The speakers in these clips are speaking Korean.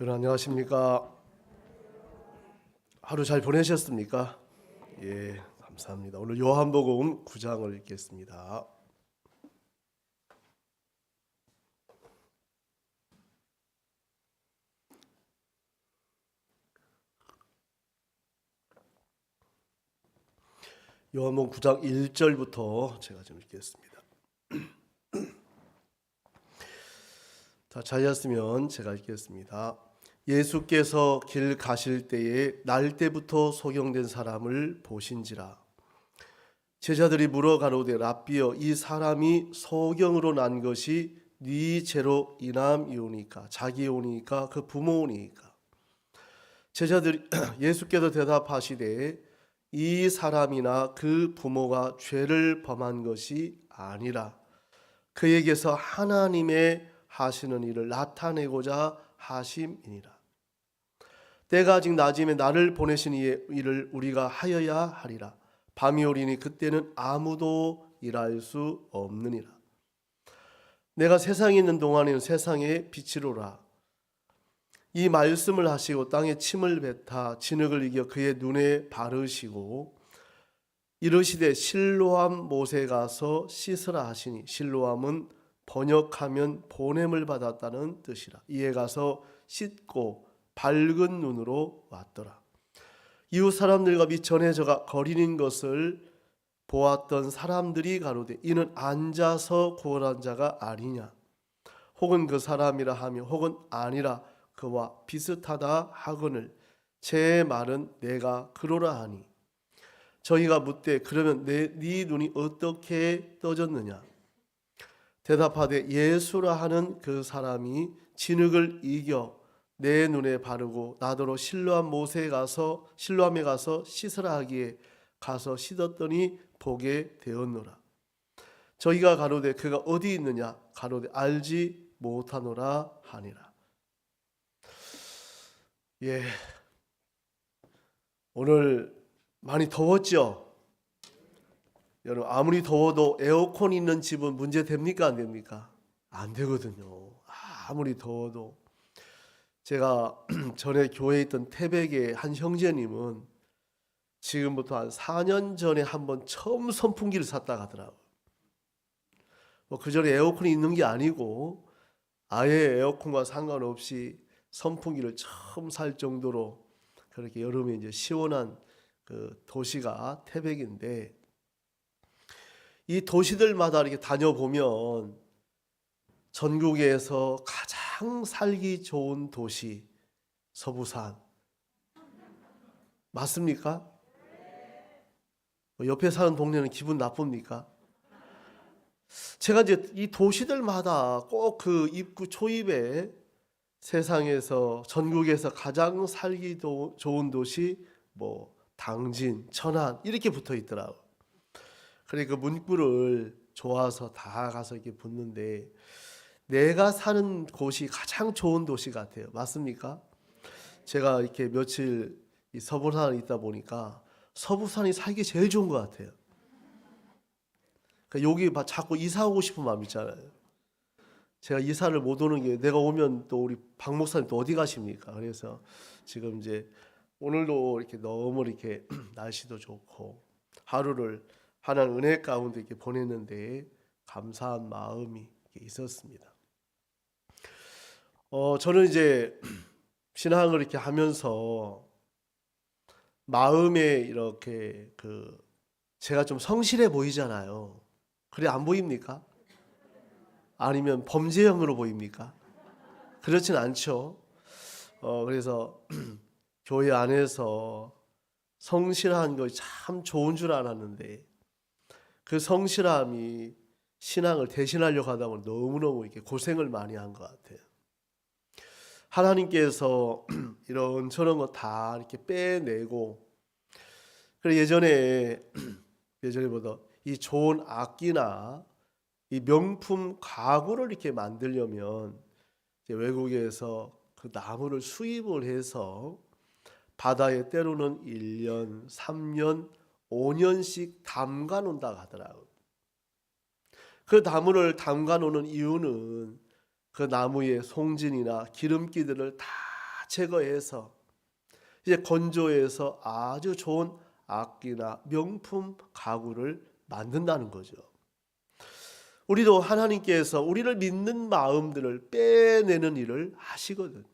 여러분 안녕하십니까? 하루 잘 보내셨습니까? 예, 감사합니다. 오늘 요한복음 9장을 읽겠습니다. 요한복음 9장 1절부터 제가 좀 읽겠습니다. 다 찾았으면 제가 읽겠습니다. 예수께서 길 가실 때에 날 때부터 소경된 사람을 보신지라. 제자들이 물어 가로되 랍비여, 이 사람이 소경으로 난 것이 네 죄로 인함이오니까 자기오니까 그 부모오니까. 제자들이 예수께서 대답하시되 이 사람이나 그 부모가 죄를 범한 것이 아니라 그에게서 하나님의 하시는 일을 나타내고자 하심이니라. 때가 아직 낮임에 나를 보내신 이의 일을 우리가 하여야 하리라. 밤이 오리니 그때는 아무도 일할 수 없느니라. 내가 세상에 있는 동안에는 세상의 빛이로라. 이 말씀을 하시고 땅에 침을 뱉아 진흙을 이겨 그의 눈에 바르시고 이르시되 실로암 못에 가서 씻으라 하시니, 실로암은 번역하면 보냄을 받았다는 뜻이라. 이에 가서 씻고 밝은 눈으로 왔더라. 이웃 사람들과 및 전해져가 거리는 것을 보았던 사람들이 가로되 이는 앉아서 구원한 자가 아니냐, 혹은 그 사람이라 하며 혹은 아니라 그와 비슷하다 하거늘 제 말은 내가 그러라 하니, 저희가 묻되 그러면 네 눈이 어떻게 떠졌느냐. 대답하되 예수라 하는 그 사람이 진흙을 이겨 내 눈에 바르고 나더러 실로암에 가서 씻으라 하기에 가서 씻었더니 보게 되었노라. 저희가 가로되 그가 어디 있느냐, 가로되 알지 못하노라 하니라. 예, 오늘 많이 더웠죠? 여러분, 아무리 더워도 에어컨 있는 집은 문제 됩니까? 안 됩니까? 안 되거든요. 아무리 더워도. 제가 전에 교회에 있던 태백의 한 형제님은 지금부터 한 4년 전에 한번 처음 선풍기를 샀다 하더라고요. 그 전에 에어컨이 있는 게 아니고 아예 에어컨과 상관없이 선풍기를 처음 살 정도로 그렇게 여름에 이제 시원한 그 도시가 태백인데, 이 도시들마다 이렇게 다녀보면 전국에서 가장 살기 좋은 도시 서부산 맞습니까? 옆에 사는 동네는 기분 나쁩니까? 제가 이제 이 도시들마다 꼭 그 입구 초입에 세상에서 전국에서 가장 살기 좋은 도시 뭐 당진, 천안 이렇게 붙어 있더라고요. 그래 그 문구를 좋아서 다 가서 이렇게 붙는데, 내가 사는 곳이 가장 좋은 도시 같아요. 맞습니까? 제가 이렇게 며칠 이 서부산에 있다 보니까 서부산이 살기 제일 좋은 것 같아요. 그러니까 여기 자꾸 이사 오고 싶은 마음 있잖아요. 제가 이사를 못 오는 게, 내가 오면 또 우리 박 목사님 또 어디 가십니까? 그래서 지금 이제 오늘도 이렇게 너무 이렇게 날씨도 좋고 하루를 하나님 은혜 가운데 이렇게 보냈는데 감사한 마음이 있었습니다. 저는 이제 신앙을 이렇게 하면서 마음에 이렇게 제가 좀 성실해 보이잖아요. 그래 안 보입니까? 아니면 범죄형으로 보입니까? 그렇진 않죠. 그래서 교회 안에서 성실한 것이 참 좋은 줄 알았는데 그 성실함이 신앙을 대신하려고 하다 보니 너무너무 이렇게 고생을 많이 한 것 같아요. 하나님께서 이런 저런 거 다 이렇게 빼내고, 그래 예전에보다 이 좋은 악기나 이 명품 가구를 이렇게 만들려면 외국에서 그 나무를 수입을 해서 바다에 때로는 1년, 3년, 5년씩 담가 놓는다고 하더라고요. 그 나무를 담가 놓는 이유는 그 나무의 송진이나 기름기들을 다 제거해서 이제 건조해서 아주 좋은 악기나 명품 가구를 만든다는 거죠. 우리도 하나님께서 우리를 믿는 마음들을 빼내는 일을 하시거든요.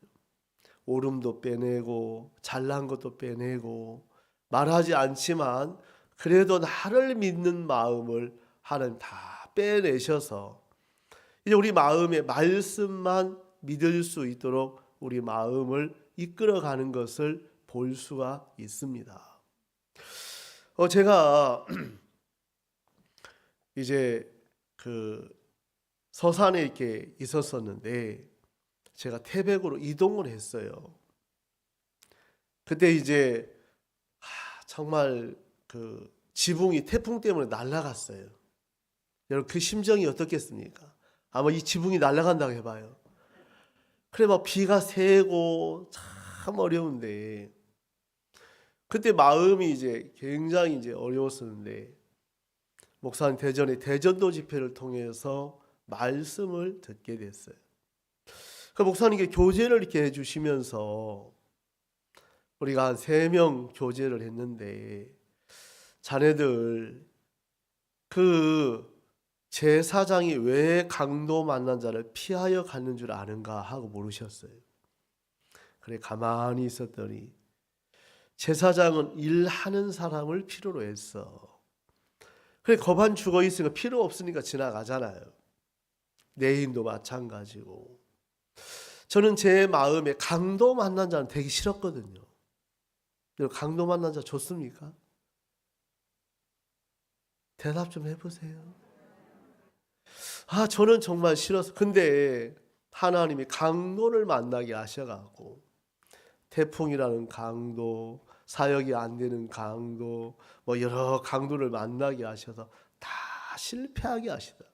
오름도 빼내고 잘난 것도 빼내고, 말하지 않지만 그래도 나를 믿는 마음을 하나님 다 빼내셔서 이제 우리 마음에 말씀만 믿을 수 있도록 우리 마음을 이끌어가는 것을 볼 수가 있습니다. 제가 이제 그 서산에 이렇게 있었었는데 제가 태백으로 이동을 했어요. 그때 이제 정말 그 지붕이 태풍 때문에 날아갔어요. 여러분 그 심정이 어떻겠습니까? 아마 이 지붕이 날아간다고 해봐요. 그래 막 비가 새고 참 어려운데 그때 마음이 이제 굉장히 이제 어려웠었는데 목사님 대전에 대전도 집회를 통해서 말씀을 듣게 됐어요. 그 목사님께 교제를 이렇게 해주시면서 우리가 한 3명 교제를 했는데 자네들 그 제사장이 왜 강도 만난 자를 피하여 갔는 줄 아는가 하고 물으셨어요. 그래 가만히 있었더니 제사장은 일하는 사람을 필요로 했어. 그래 거반 죽어 있으니까 필요 없으니까 지나가잖아요. 내인도 마찬가지고. 저는 제 마음에 강도 만난 자는 되게 싫었거든요. 강도 만난 자 좋습니까? 대답 좀 해보세요. 저는 정말 싫어서. 근데 하나님이 강도를 만나게 하셔가지고 태풍이라는 강도, 사역이 안 되는 강도, 뭐 여러 강도를 만나게 하셔서 다 실패하게 하시다.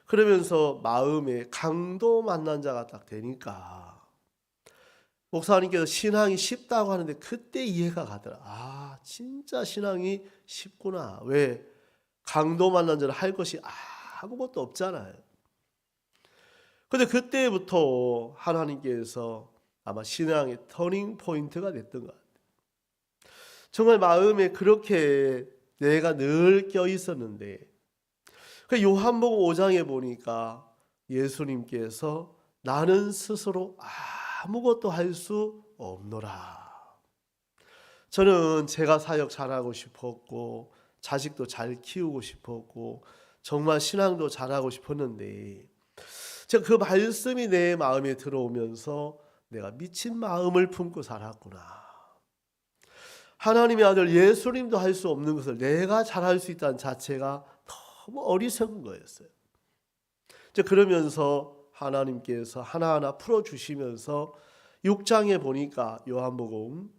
그러면서 마음에 강도 만난 자가 딱 되니까 목사님께서 신앙이 쉽다고 하는데 그때 이해가 가더라. 진짜 신앙이 쉽구나. 왜? 강도 만난 자를 할 것이 아무것도 없잖아요. 근데 그때부터 하나님께서 아마 신앙의 터닝 포인트가 됐던 것 같아요. 정말 마음에 그렇게 내가 늘 껴 있었는데 그 요한복음 5장에 보니까 예수님께서 나는 스스로 아무것도 할 수 없노라. 저는 제가 사역 잘하고 싶었고 자식도 잘 키우고 싶었고 정말 신앙도 잘하고 싶었는데 제가 그 말씀이 내 마음에 들어오면서 내가 미친 마음을 품고 살았구나. 하나님의 아들 예수님도 할 수 없는 것을 내가 잘할 수 있다는 자체가 너무 어리석은 거였어요. 그러면서 하나님께서 하나하나 풀어주시면서 6장에 보니까 요한복음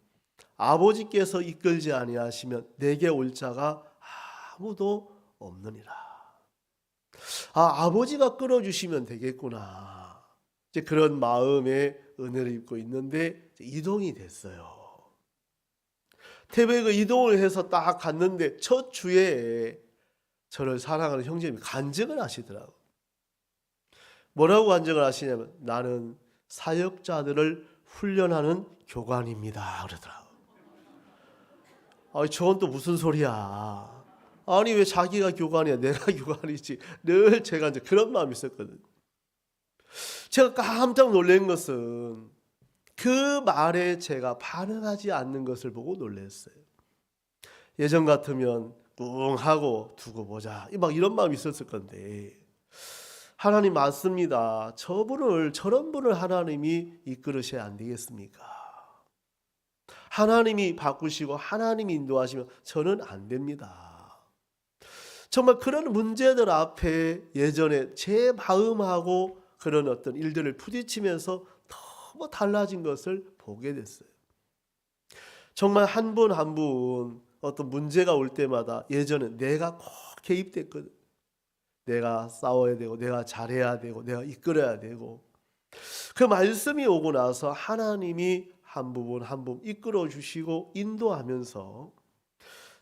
아버지께서 이끌지 아니하시면 내게 올 자가 아무도 없느니라. 아버지가 끌어주시면 되겠구나. 이제 그런 마음의 은혜를 입고 있는데 이동이 됐어요. 태백에 이동을 해서 딱 갔는데 첫 주에 저를 사랑하는 형제님이 간증을 하시더라고요. 뭐라고 간증을 하시냐면 나는 사역자들을 훈련하는 교관입니다 그러더라고요. 저건 또 무슨 소리야. 아니 왜 자기가 교관이야. 내가 교관이지. 늘 제가 이제 그런 마음이 있었거든요. 제가 깜짝 놀란 것은 그 말에 제가 반응하지 않는 것을 보고 놀랐어요. 예전 같으면 꿍 하고 두고 보자 막 이런 마음이 있었을 건데 하나님 맞습니다. 저런 분을 하나님이 이끌으셔야 안 되겠습니까? 하나님이 바꾸시고 하나님이 인도하시면 저는 안 됩니다. 정말 그런 문제들 앞에 예전에 제 마음하고 그런 어떤 일들을 부딪히면서 너무 달라진 것을 보게 됐어요. 정말 한 분 한 분 어떤 문제가 올 때마다 예전에 내가 꼭 개입됐거든. 내가 싸워야 되고 내가 잘해야 되고 내가 이끌어야 되고 그 말씀이 오고 나서 하나님이 한 부분 한 부분 이끌어 주시고 인도하면서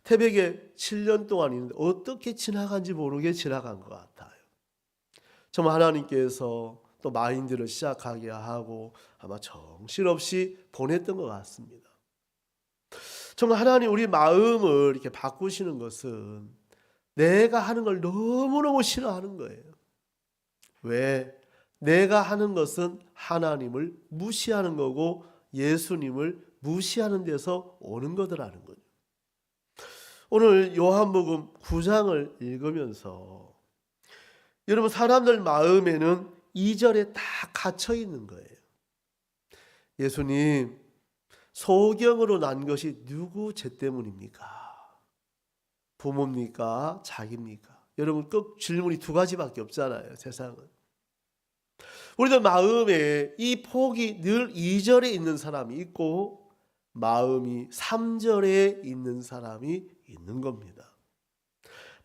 태백에 7년 동안 있는데 어떻게 지나간지 모르게 지나간 것 같아요. 정말 하나님께서 또 마인드를 시작하게 하고 아마 정신없이 보냈던 것 같습니다. 정말 하나님 우리 마음을 이렇게 바꾸시는 것은 내가 하는 걸 너무너무 싫어하는 거예요. 왜? 내가 하는 것은 하나님을 무시하는 거고 예수님을 무시하는 데서 오는 거더라는 거죠. 오늘 요한복음 9장을 읽으면서 여러분 사람들 마음에는 2절에 다 갇혀 있는 거예요. 예수님, 소경으로 난 것이 누구 죄 때문입니까? 부모입니까? 자기입니까? 여러분 꼭 질문이 두 가지밖에 없잖아요, 세상은. 우리들 마음에 이 폭이 늘 2절에 있는 사람이 있고 마음이 3절에 있는 사람이 있는 겁니다.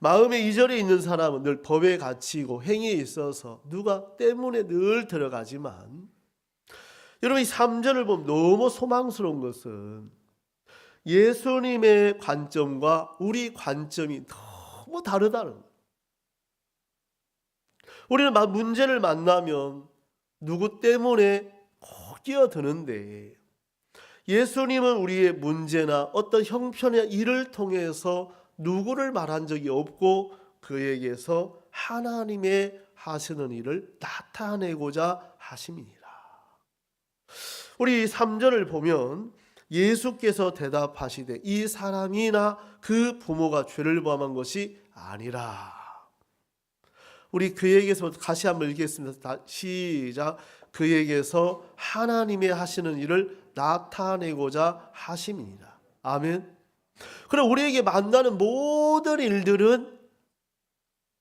마음의 2절에 있는 사람은 늘 법에 갇히고 행위에 있어서 누가 때문에 늘 들어가지만 여러분 이 3절을 보면 너무 소망스러운 것은 예수님의 관점과 우리 관점이 너무 다르다는 거예요. 우리는 문제를 만나면 누구 때문에 꼭 끼어드는데 예수님은 우리의 문제나 어떤 형편의 일을 통해서 누구를 말한 적이 없고 그에게서 하나님의 하시는 일을 나타내고자 하심이니라. 우리 3절을 보면 예수께서 대답하시되 이 사람이나 그 부모가 죄를 범한 것이 아니라. 우리 그에게서 다시 한번 읽겠습니다. 시작. 그에게서 하나님의 하시는 일을 나타내고자 하심이니라. 아멘. 그럼 우리에게 만나는 모든 일들은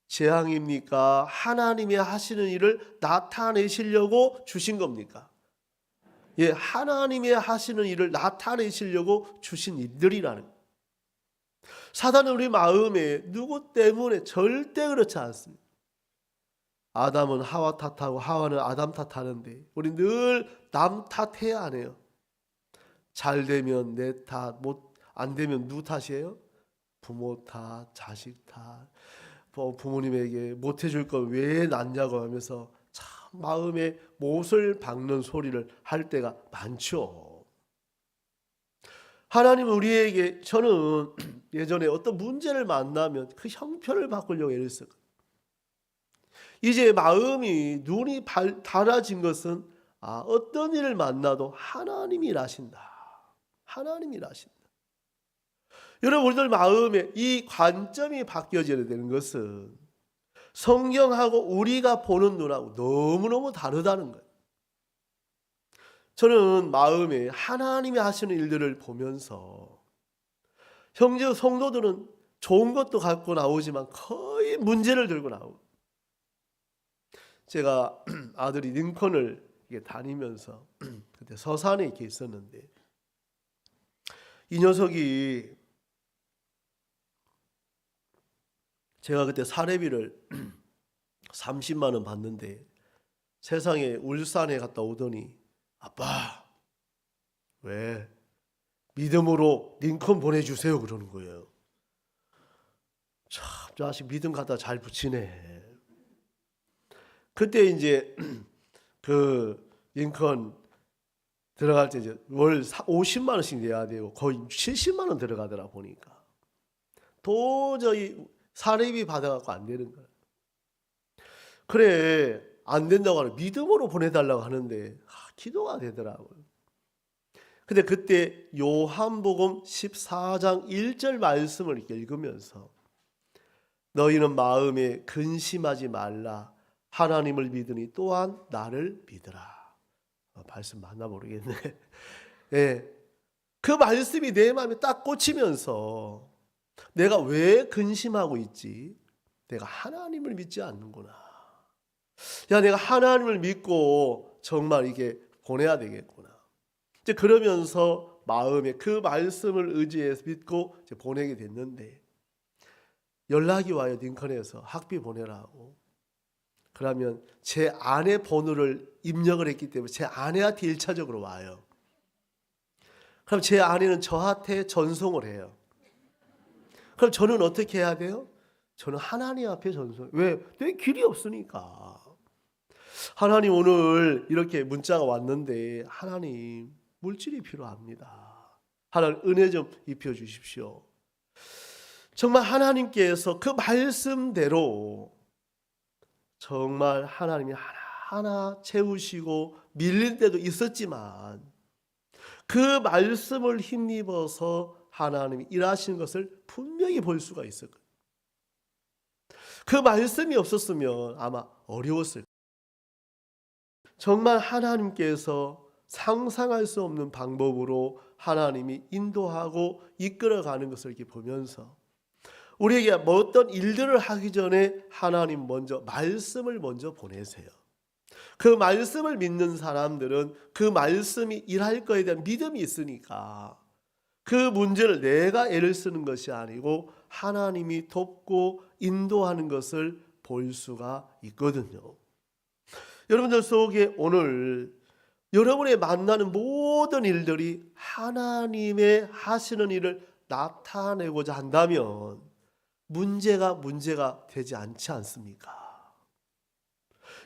재앙입니까? 하나님이 하시는 일을 나타내시려고 주신 겁니까? 예, 하나님이 하시는 일을 나타내시려고 주신 일들이라는 거예요. 사단은 우리 마음에 누구 때문에 절대 그렇지 않습니다. 아담은 하와 탓하고 하와는 아담 탓하는데 우리 늘 남 탓해야 안 해요. 잘 되면 내 탓, 안 되면 누구 탓이에요? 부모 탓, 자식 탓. 부모님에게 못해줄 걸 왜 낳냐고 하면서 참 마음에 못을 박는 소리를 할 때가 많죠. 하나님은 우리에게, 저는 예전에 어떤 문제를 만나면 그 형편을 바꾸려고 애를 썼거든요. 이제 마음이 눈이 달아진 것은 어떤 일을 만나도 하나님이 일하신다. 하나님이 일하신다. 여러분 우리들 마음에 이 관점이 바뀌어져야 되는 것은 성경하고 우리가 보는 눈하고 너무너무 다르다는 거예요. 저는 마음에 하나님이 하시는 일들을 보면서 형제 성도들은 좋은 것도 갖고 나오지만 거의 문제를 들고 나오고, 제가 아들이 링컨을 다니면서 그때 서산에 이렇게 있었는데 이 녀석이, 제가 그때 사례비를 30만 원 받는데 세상에 울산에 갔다 오더니 아빠 왜 믿음으로 링컨 보내주세요 그러는 거예요. 참 자식 믿음 갖다 잘 붙이네. 그때 이제 그 링컨 들어갈 때 이제 월 50만 원씩 내야 되고 거의 70만 원 들어가더라 보니까 도저히 사례비 받아갖고 안 되는 거예요. 그래 안 된다고 하는 믿음으로 보내달라고 하는데 기도가 되더라고요. 근데 그때 요한복음 14장 1절 말씀을 이렇게 읽으면서 너희는 마음에 근심하지 말라 하나님을 믿으니 또한 나를 믿으라. 말씀 맞나 모르겠네. 예, 그 말씀이 내 마음에 딱 꽂히면서 내가 왜 근심하고 있지? 내가 하나님을 믿지 않는구나. 야, 내가 하나님을 믿고 정말 이게 보내야 되겠구나. 이제 그러면서 마음에 그 말씀을 의지해서 믿고 이제 보내게 됐는데 연락이 와요. 링컨에서 학비 보내라고. 그러면 제 아내 번호를 입력을 했기 때문에 제 아내한테 1차적으로 와요. 그럼 제 아내는 저한테 전송을 해요. 그럼 저는 어떻게 해야 돼요? 저는 하나님 앞에 전송. 왜? 내 길이 없으니까. 하나님, 오늘 이렇게 문자가 왔는데 하나님, 물질이 필요합니다. 하나님, 은혜 좀 입혀 주십시오. 정말 하나님께서 그 말씀대로 정말 하나님이 하나하나 채우시고 밀릴 때도 있었지만 그 말씀을 힘입어서 하나님이 일하시는 것을 분명히 볼 수가 있을 거예요. 그 말씀이 없었으면 아마 어려웠을 거예요. 정말 하나님께서 상상할 수 없는 방법으로 하나님이 인도하고 이끌어가는 것을 이렇게 보면서 우리에게 어떤 일들을 하기 전에 하나님 먼저 말씀을 먼저 보내세요. 그 말씀을 믿는 사람들은 그 말씀이 일할 거에 대한 믿음이 있으니까 그 문제를 내가 애를 쓰는 것이 아니고 하나님이 돕고 인도하는 것을 볼 수가 있거든요. 여러분들 속에 오늘 여러분의 만나는 모든 일들이 하나님의 하시는 일을 나타내고자 한다면 문제가 되지 않지 않습니까?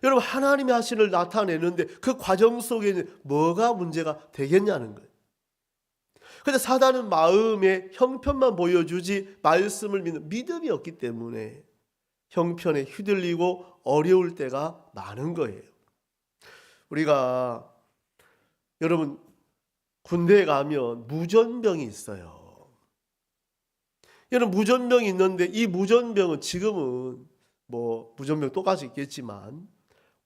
여러분, 하나님이 하시는 일을 나타내는데 그 과정 속에 뭐가 문제가 되겠냐는 거예요. 근데 사단은 마음에 형편만 보여주지 말씀을 믿는 믿음이 없기 때문에 형편에 휘둘리고 어려울 때가 많은 거예요. 우리가 여러분 군대에 가면 무전병이 있어요. 여러분, 무전병이 있는데 이 무전병은 지금은 뭐 무전병 똑같이 있겠지만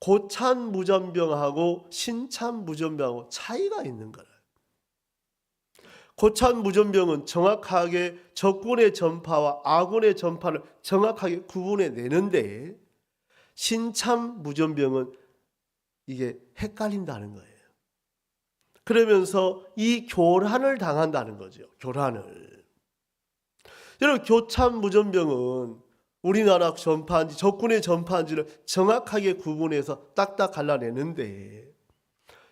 고참 무전병하고 신참 무전병하고 차이가 있는 거예요. 고참 무전병은 정확하게 적군의 전파와 아군의 전파를 정확하게 구분해 내는데 신참 무전병은 이게 헷갈린다는 거예요. 그러면서 이 교란을 당한다는 거죠. 교란을. 여러분, 교참 무전병은 우리나라 전파인지 적군의 전파인지를 정확하게 구분해서 딱딱 갈라내는데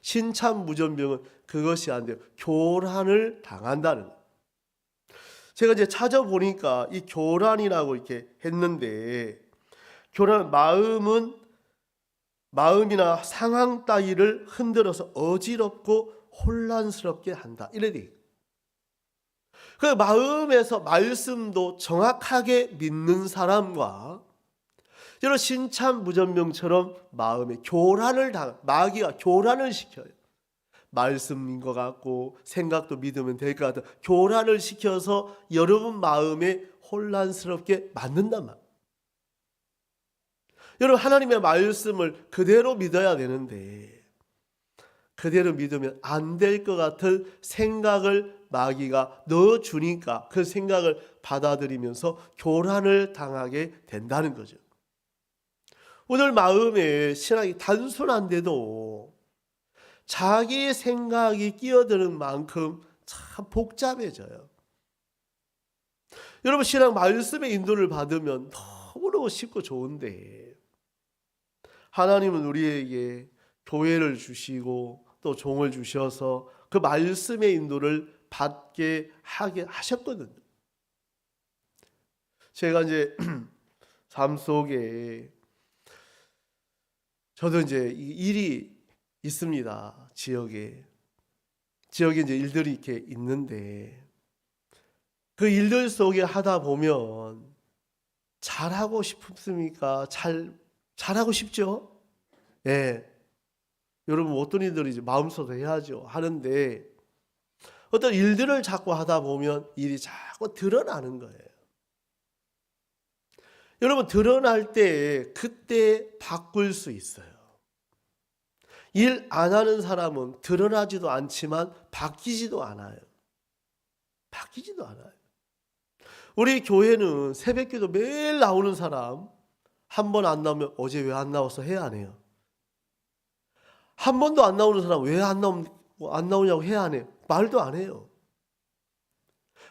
신참 무전병은 그것이 안 돼요. 교란을 당한다는 거예요. 제가 이제 찾아보니까 이 교란이라고 이렇게 했는데 교란, 마음이나 상황 따위를 흔들어서 어지럽고 혼란스럽게 한다. 이래 돼. 그 마음에서 말씀도 정확하게 믿는 사람과 여러 신참 무전병처럼 마음에 마귀가 교란을 시켜요. 말씀인 것 같고 생각도 믿으면 될 것 같아 교란을 시켜서 여러분 마음에 혼란스럽게 만든단 말이에요. 여러분, 하나님의 말씀을 그대로 믿어야 되는데 그대로 믿으면 안 될 것 같은 생각을 마귀가 넣어주니까 그 생각을 받아들이면서 교란을 당하게 된다는 거죠. 오늘 마음에 신앙이 단순한데도 자기의 생각이 끼어드는 만큼 참 복잡해져요. 여러분, 신앙 말씀의 인도를 받으면 너무너무 쉽고 좋은데 하나님은 우리에게 교회를 주시고 또 종을 주셔서 그 말씀의 인도를 받게 하게 하셨거든요. 제가 이제 삶 속에 저도 이제 일이 있습니다. 지역에 이제 일들이 이렇게 있는데 그 일들 속에 하다 보면 잘하고 싶습니까? 잘하고 싶죠? 예. 여러분, 어떤 일들이 이제 마음속으로 해야죠. 하는데 어떤 일들을 자꾸 하다 보면 일이 자꾸 드러나는 거예요. 여러분, 드러날 때 그때 바꿀 수 있어요. 일 안 하는 사람은 드러나지도 않지만 바뀌지도 않아요. 우리 교회는 새벽기도 매일 나오는 사람 한 번 안 나오면 어제 왜 안 나와서 해야 안 해요. 한 번도 안 나오는 사람 왜 안 나오냐고 해야 안 해요. 말도 안 해요.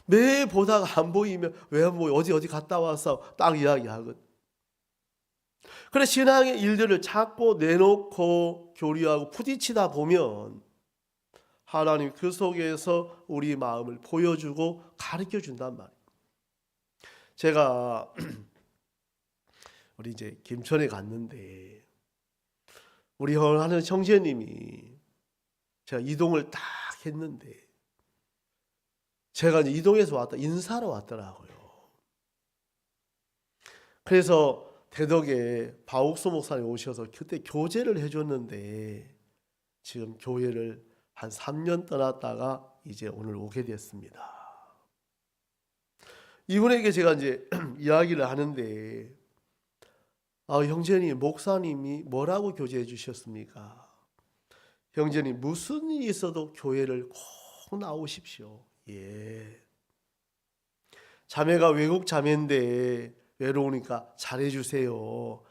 매일 보다가 안 보이면 왜 안 보여? 어디 갔다 와서 딱 이야기하거든. 그래, 신앙의 일들을 자꾸 내놓고 교류하고 부딪히다 보면 하나님 그 속에서 우리 마음을 보여주고 가르쳐 준단 말이에요. 제가 우리 이제 김천에 갔는데 우리 하는 형제님이 제가 이동을 딱 했는데 제가 이제 이동해서 왔다 인사하러 왔더라고요. 그래서 대덕에 바옥수 목사님 오셔서 그때 교제를 해줬는데 지금 교회를 한 3년 떠났다가 이제 오늘 오게 됐습니다. 이분에게 제가 이제 이야기를 하는데 형제님 목사님이 뭐라고 교제해 주셨습니까? 형제님 무슨 일이 있어도 교회를 꼭 나오십시오. 예. 자매가 외국 자매인데 외로우니까 잘해주세요.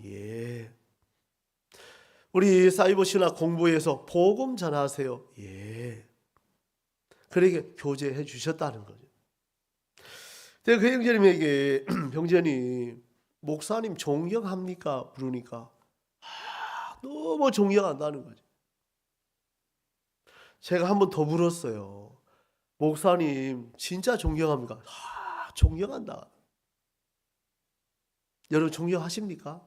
예. 우리 사이버 신학 공부해서 복음 전하세요. 예. 그렇게 교제해 주셨다는 거죠. 그 형제님에게 형제님 목사님 존경합니까? 부르니까 너무 존경한다는 거죠. 제가 한 번 더 물었어요. 목사님 진짜 존경합니까? 존경한다. 여러분 존경하십니까?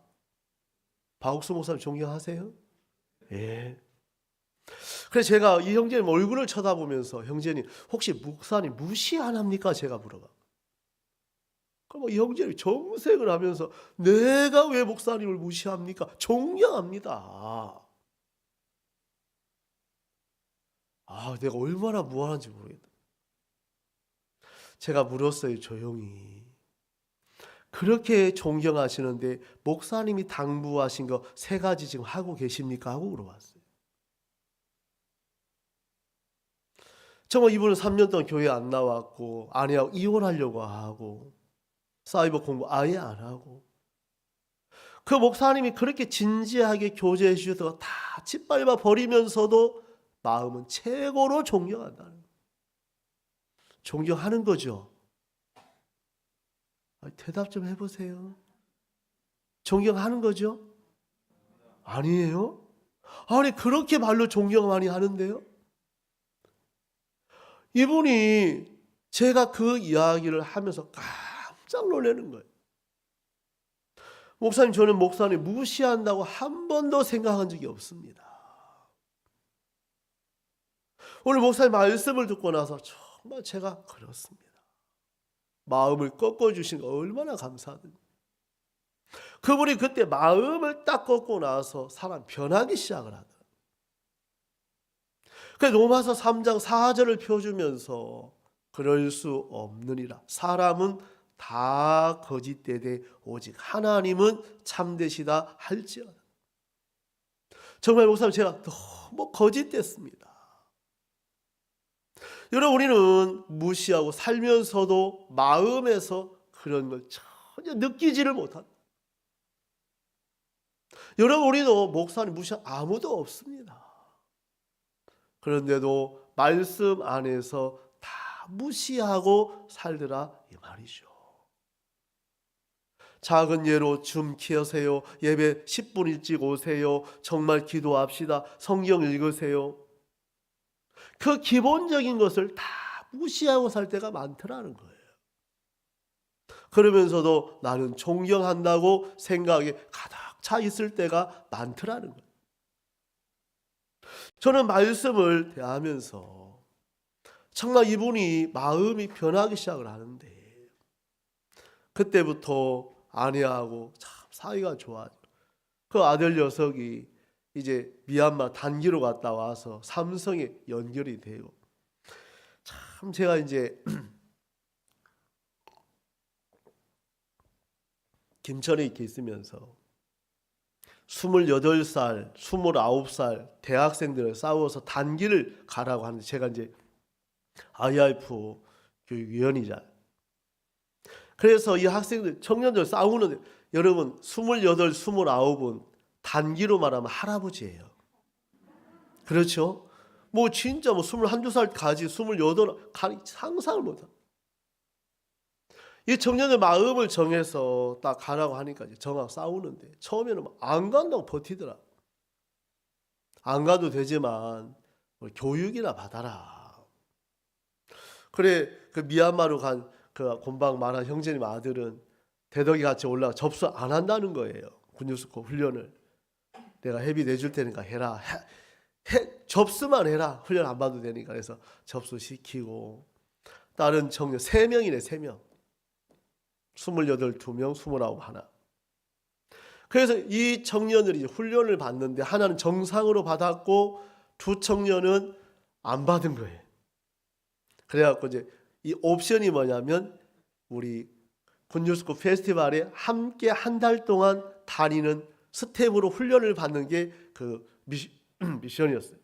박옥수 목사님 존경하세요? 예. 그래서 제가 이 형제님 얼굴을 쳐다보면서 형제님 혹시 목사님 무시 안 합니까? 제가 물어봐. 그럼 이 형제님이 정색을 하면서 내가 왜 목사님을 무시합니까? 존경합니다. 내가 얼마나 무한한지 모르겠다. 제가 물었어요, 조용히. 그렇게 존경하시는데 목사님이 당부하신 거 3가지 지금 하고 계십니까? 하고 물어봤어요. 정말 이분은 3년 동안 교회 안 나왔고 아내하고 이혼하려고 하고 사이버 공부 아예 안 하고 그 목사님이 그렇게 진지하게 교제해 주셔서 다 짓밟아 버리면서도 마음은 최고로 존경한다는 거예요. 존경하는 거죠. 대답 좀 해보세요. 존경하는 거죠? 아니에요? 아니 그렇게 말로 존경 많이 하는데요. 이분이 제가 그 이야기를 하면서 깜짝 놀라는 거예요. 목사님 저는 목사님 무시한다고 한 번도 생각한 적이 없습니다. 오늘 목사님 말씀을 듣고 나서 정말 제가 그렇습니다. 마음을 꺾어주신 거 얼마나 감사하든지. 그분이 그때 마음을 딱 꺾고 나서 사람 변하기 시작을 하더라고요. 그래서 로마서 3장 4절을 펴주면서 그럴 수 없느니라. 사람은 다 거짓되되 오직 하나님은 참되시다 할지어다. 정말 목사님 제가 너무 거짓됐습니다. 여러분 우리는 무시하고 살면서도 마음에서 그런 걸 전혀 느끼지를 못한다. 여러분 우리도 목사님 무시한 아무도 없습니다. 그런데도 말씀 안에서 다 무시하고 살더라 이 말이죠. 작은 예로 줌 키우세요. 예배 10분 일찍 오세요. 정말 기도합시다. 성경 읽으세요. 그 기본적인 것을 다 무시하고 살 때가 많더라는 거예요. 그러면서도 나는 존경한다고 생각이 가득 차 있을 때가 많더라는 거예요. 저는 말씀을 대하면서 정말 이분이 마음이 변하기 시작을 하는데 그때부터 아내하고 참 사이가 좋아져. 그 아들 녀석이 이제 미얀마 단기로 갔다 와서 삼성에 연결이 되고 참 제가 이제 김천에 이렇게 있으면서 28살, 29살 대학생들을 싸워서 단기를 가라고 하는데 제가 이제 IIF 교육위원이잖아요. 그래서 이 학생들, 청년들 싸우는데 여러분 28, 29은 단기로 말하면 할아버지예요. 그렇죠? 뭐 진짜 뭐 21~22살 가지 28 상상을 못합니다. 이 청년의 마음을 정해서 딱 가라고 하니까 이제 정하고 싸우는데 처음에는 안 간다고 버티더라. 안 가도 되지만 교육이나 받아라. 그래 그 미얀마로 간 그 곤방 만한 형제님 아들은 대덕이 같이 올라가 접수 안 한다는 거예요. 군유스코 훈련을. 내가 회비 내줄 테니까 해라. 접수만 해라. 훈련 안 받아도 되니까. 그래서 접수시키고, 다른 청년 3명이네, 3명. 28, 2명, 29, 하나. 그래서 이 청년들이 훈련을 받는데 하나는 정상으로 받았고 2 청년은 안 받은 거예요. 그래갖고 이제 이 옵션이 뭐냐면 우리 군뉴스쿨 페스티벌에 함께 한 달 동안 다니는 스텝으로 훈련을 받는 게 그 미션이었어요.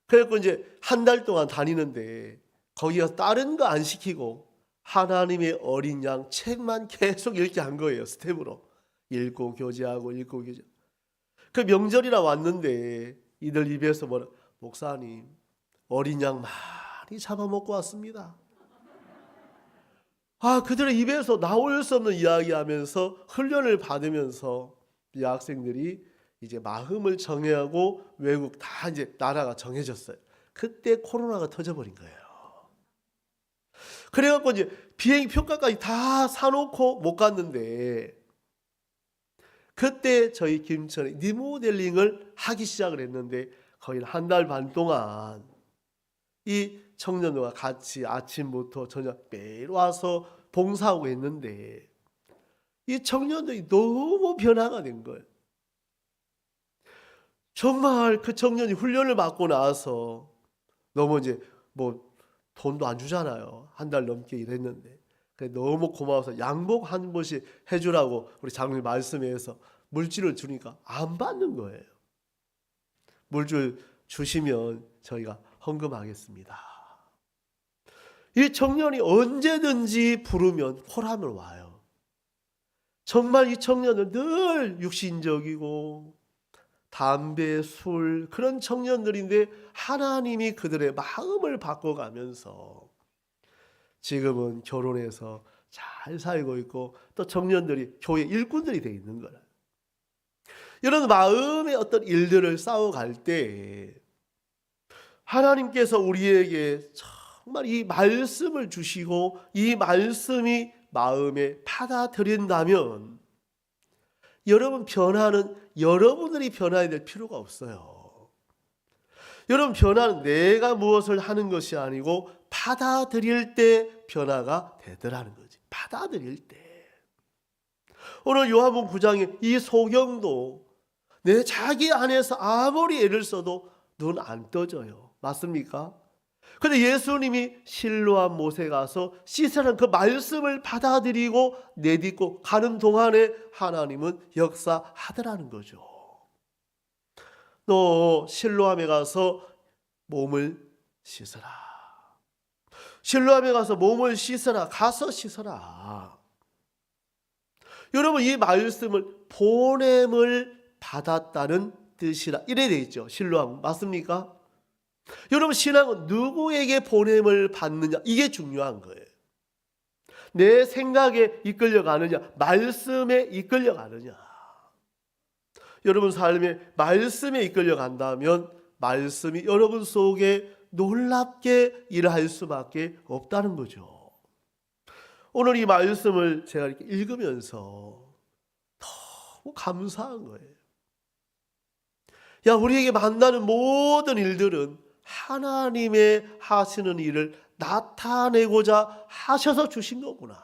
그래갖고 이제 한 달 동안 다니는데 거기 가서 다른 거 안 시키고 하나님의 어린 양 책만 계속 읽게 한 거예요. 스텝으로. 읽고 교제하고 읽고 교제. 그 명절이라 왔는데 이들 입에서 뭐라, 목사님 어린 양 많이 잡아먹고 왔습니다. 그들의 입에서 나올 수 없는 이야기하면서 훈련을 받으면서 이 학생들이 이제 마음을 정해하고 외국 다 이제 나라가 정해졌어요. 그때 코로나가 터져버린 거예요. 그래갖고 이제 비행 표가까지 다 사놓고 못 갔는데 그때 저희 김천에 리모델링을 하기 시작을 했는데 거의 한 달 반 동안 이 청년들과 같이 아침부터 저녁 매일 와서 봉사하고 했는데 이 청년들이 너무 변화가 된 거예요. 정말 그 청년이 훈련을 받고 나서 너무 이제 뭐 돈도 안 주잖아요. 한 달 넘게 일했는데 너무 고마워서 양복 한 번씩 해주라고 우리 장로님 말씀에서 물질을 주니까 안 받는 거예요. 물질 주시면 저희가 헌금하겠습니다. 이 청년이 언제든지 부르면 콜하면 와요. 정말 이 청년은 늘 육신적이고 담배, 술 그런 청년들인데 하나님이 그들의 마음을 바꿔가면서 지금은 결혼해서 잘 살고 있고 또 청년들이 교회 일꾼들이 되어 있는 거라. 이런 마음의 어떤 일들을 쌓아갈 때 하나님께서 우리에게 정말 이 말씀을 주시고 이 말씀이 마음에 받아들인다면 여러분 변화는 여러분들이 변화해야 될 필요가 없어요. 여러분 변화는 내가 무엇을 하는 것이 아니고 받아들일 때 변화가 되더라는 거지. 받아들일 때. 오늘 요한복음 9장에 이 소경도 내 자기 안에서 아무리 애를 써도 눈 안 떠져요. 맞습니까? 근데 예수님이 실로암 못에 가서 씻으라는 그 말씀을 받아들이고 내딛고 가는 동안에 하나님은 역사하더라는 거죠. 너 실로암에 가서 몸을 씻어라. 실로암에 가서 몸을 씻어라. 가서 씻어라. 여러분 이 말씀을 보냄을 받았다는 뜻이라 이래 돼 있죠. 실로암 맞습니까? 여러분 신앙은 누구에게 보냄을 받느냐 이게 중요한 거예요. 내 생각에 이끌려가느냐 말씀에 이끌려가느냐. 여러분 삶에 말씀에 이끌려간다면 말씀이 여러분 속에 놀랍게 일할 수밖에 없다는 거죠. 오늘 이 말씀을 제가 이렇게 읽으면서 너무 감사한 거예요. 우리에게 만나는 모든 일들은 하나님의 하시는 일을 나타내고자 하셔서 주신 거구나.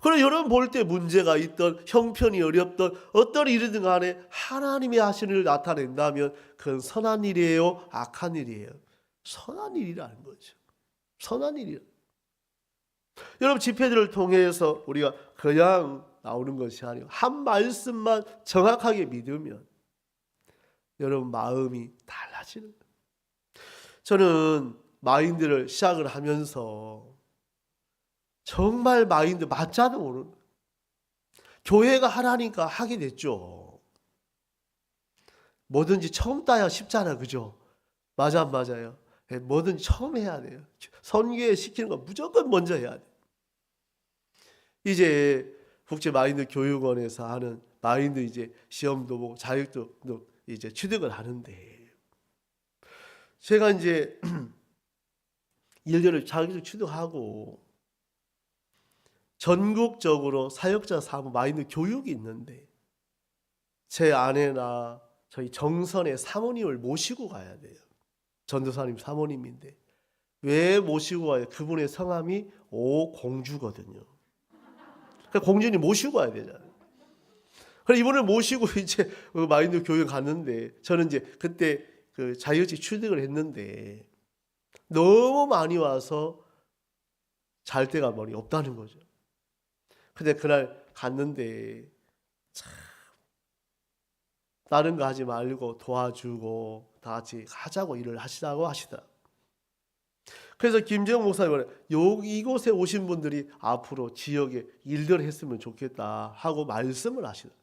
그럼 여러분 볼 때 문제가 있던 형편이 어렵던 어떤 일이든 간에 하나님이 하시는 일을 나타낸다면 그건 선한 일이에요? 악한 일이에요? 선한 일이라는 거죠. 선한 일이라. 여러분 집회들을 통해서 우리가 그냥 나오는 것이 아니고 한 말씀만 정확하게 믿으면 여러분 마음이 달라지는 거예요. 저는 마인드를 시작을 하면서 정말 마인드 맞자도 모르는 교회가 하라니까 하게 됐죠. 뭐든지 처음 따야 쉽잖아, 그죠? 맞아, 맞아요. 뭐든지 처음 해야 돼요. 선교회 시키는 건 무조건 먼저 해야 돼. 이제 국제 마인드 교육원에서 하는 마인드 이제 시험도 보고 자격도 이제 취득을 하는데 제가 이제 1년을 자격증 취득하고 전국적으로 사역자 사무 마인드 교육이 있는데 제 아내나 저희 정선의 사모님을 모시고 가야 돼요. 전도사님 사모님인데 왜 모시고 가요? 그분의 성함이 오공주거든요. 그러니까 공주님 모시고 가야 되잖아요. 그래 이분을 모시고 이제 마인드 교회 갔는데 저는 이제 그때 그 자유지 취득을 했는데 너무 많이 와서 잘 데가 머리 없다는 거죠. 근데 그날 갔는데 참 다른 거 하지 말고 도와주고 다 같이 하자고 일을 하시라고 하시더라. 그래서 김재영 목사님은 이곳에 오신 분들이 앞으로 지역에 일들을 했으면 좋겠다 하고 말씀을 하시더라.